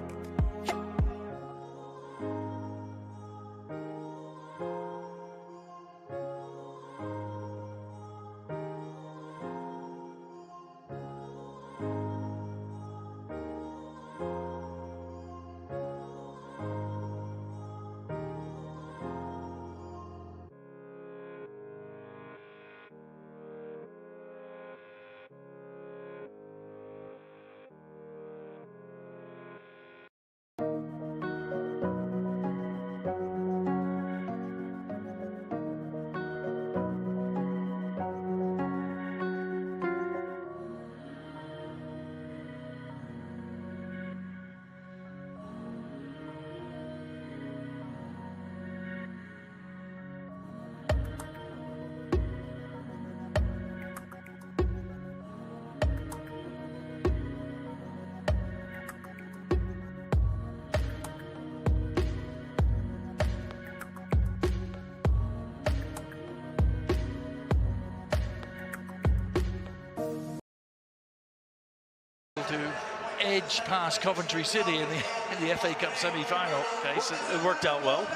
To edge past Coventry City in the FA Cup semi-final case. It worked out well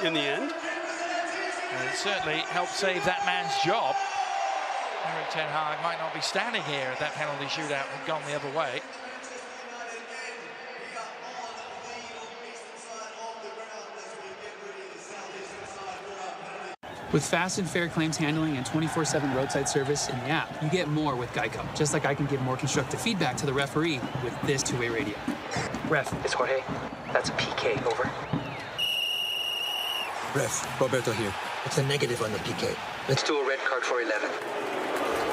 in the end. And it certainly helped save that man's job. Erik ten Hag might not be standing here if that penalty shootout had gone the other way. With fast and fair claims handling and 24/7 roadside service in the app, you get more with Geico. Just like I can give more constructive feedback to the referee with this two-way radio. Ref, it's Jorge. That's a PK, over. Ref, Roberto here. It's a negative on the PK. Let's do a red card for 11.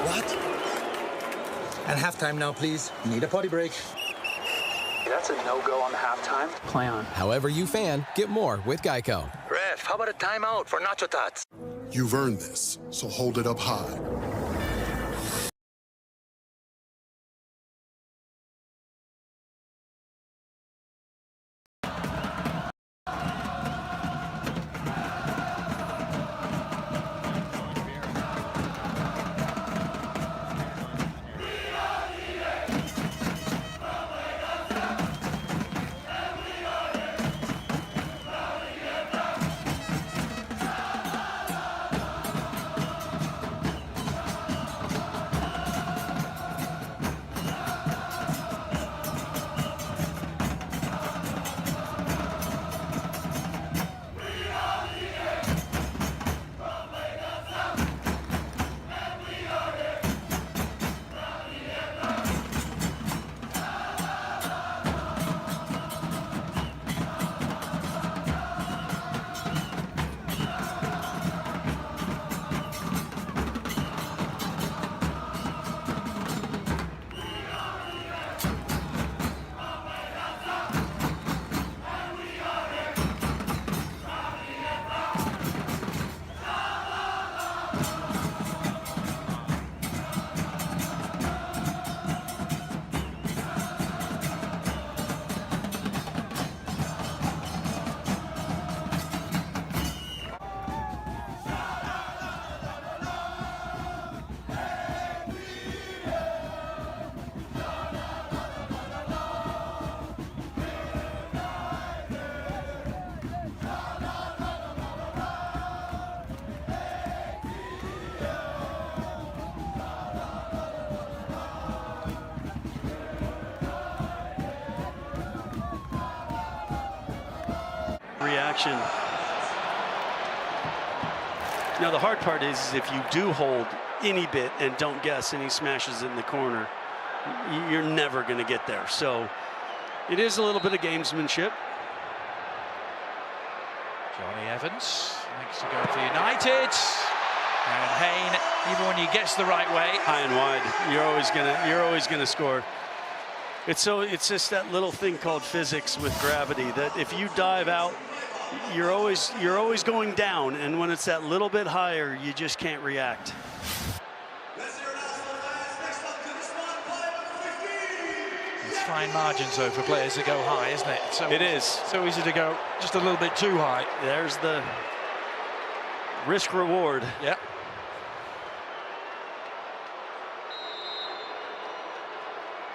What? And halftime now, please. Need a potty break. That's a no-go on the halftime. Play on. However you fan, get more with Geico. Ref, how about a timeout for nacho tots? You've earned this, so hold it up high. Reaction. Now the hard part is if you do hold any bit and don't guess and he smashes it in the corner, you're never going to get there. So it is a little bit of gamesmanship. Johnny Evans makes to go for United. And Hayne, even when he gets the right way, high and wide, you're always gonna score. It's just that little thing called physics with gravity, that if you dive out, you're always going down, and when it's that little bit higher, you just can't react. It's fine margins though for players that go high, isn't it? So it is. So easy to go just a little bit too high. There's the risk reward. Yeah.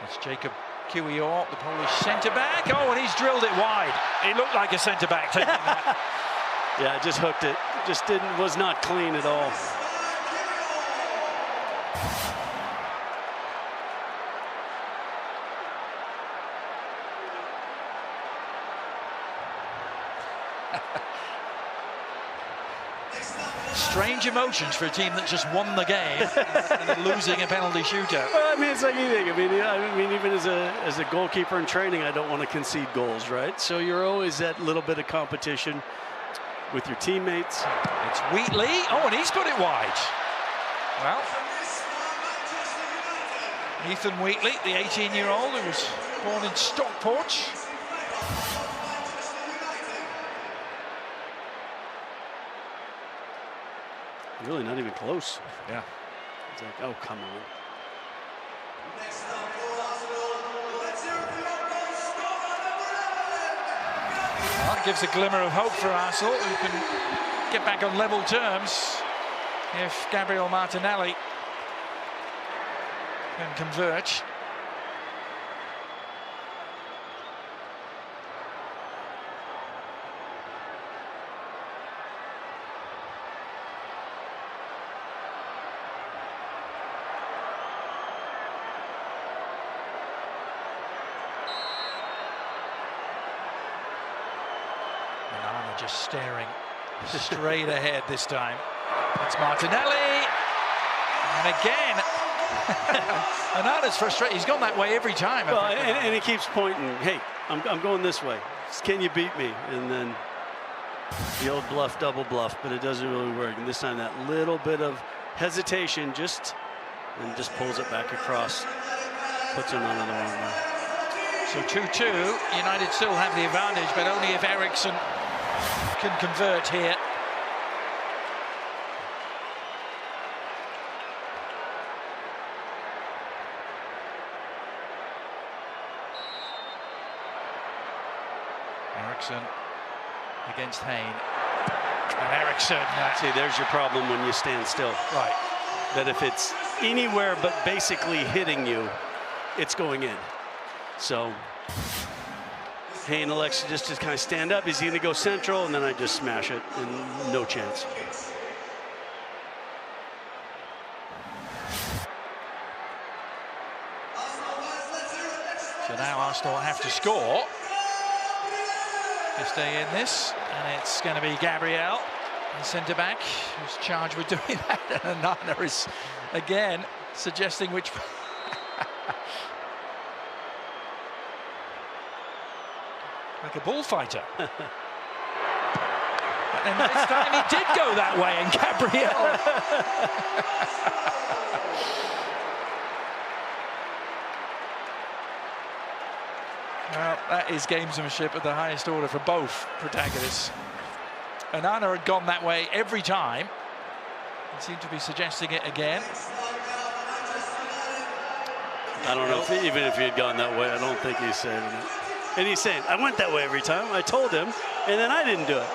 It's Jacob Kiwior, the Polish centre-back. Oh, and he's drilled it wide. He looked like a centre-back taking that. Yeah, just hooked it. Just was not clean at all. Strange emotions for a team that just won the game and then losing a penalty shootout. Well, I mean, it's like anything. I mean, even as a goalkeeper in training, I don't want to concede goals, right? So you're always that little bit of competition with your teammates. It's Wheatley. Oh, and he's put it wide. Well, Ethan Wheatley, the 18-year-old who was born in Stockport. Really not even close. Yeah. It's like, oh, come on. Well, it gives a glimmer of hope for Arsenal, who can get back on level terms if Gabriel Martinelli can convert. Just staring straight ahead this time. It's Martinelli, and again, Anana's frustrated. He's gone that way every time. Well, and he keeps pointing, hey, I'm going this way. Can you beat me? And then the old bluff, double bluff, but it doesn't really work. And this time that little bit of hesitation just pulls it back across, puts Onana the wrong way. So 2-2, United still have the advantage, but only if Eriksson can convert here. Eriksson against Hayne. And Eriksson. See, there's your problem when you stand still. Right. That if it's anywhere but basically hitting you, it's going in. So Hayne elects just to kind of stand up. He's going to go central, and then I just smash it, and no chance. So now Arsenal have to score to stay in this, and it's going to be Gabriel, the centre-back, who's charged with doing that. And Nana is again suggesting which. Like a bullfighter. And this time he did go that way, and Gabriel. Well, that is gamesmanship at the highest order for both protagonists. Onana had gone that way every time. He seemed to be suggesting it again. I don't know, even if he had gone that way, I don't think he's saving it. And he's saying, I went that way every time. I told him, and then I didn't do it.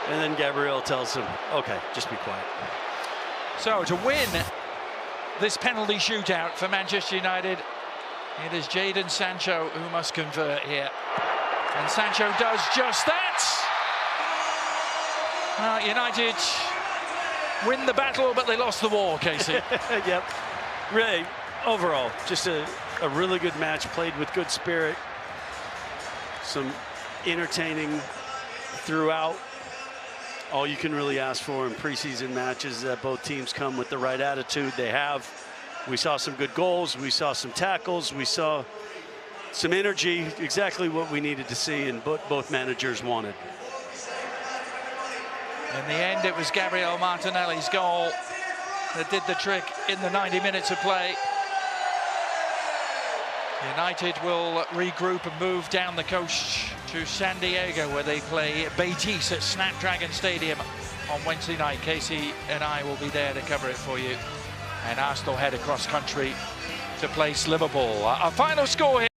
And then Gabriel tells him, okay, just be quiet. So to win this penalty shootout for Manchester United, it is Jadon Sancho who must convert here. And Sancho does just that. United win the battle, but they lost the war, Casey. Yep. Really, overall, just a really good match, played with good spirit. Some entertaining throughout. All you can really ask for in preseason matches is that both teams come with the right attitude. They have. We saw some good goals. We saw some tackles. We saw some energy, exactly what we needed to see and both managers wanted. In the end, it was Gabriel Martinelli's goal that did the trick in the 90 minutes of play. United will regroup and move down the coast to San Diego, where they play Betis at Snapdragon Stadium on Wednesday night. Casey and I will be there to cover it for you. And Arsenal head across country to place Liverpool. Our final score here.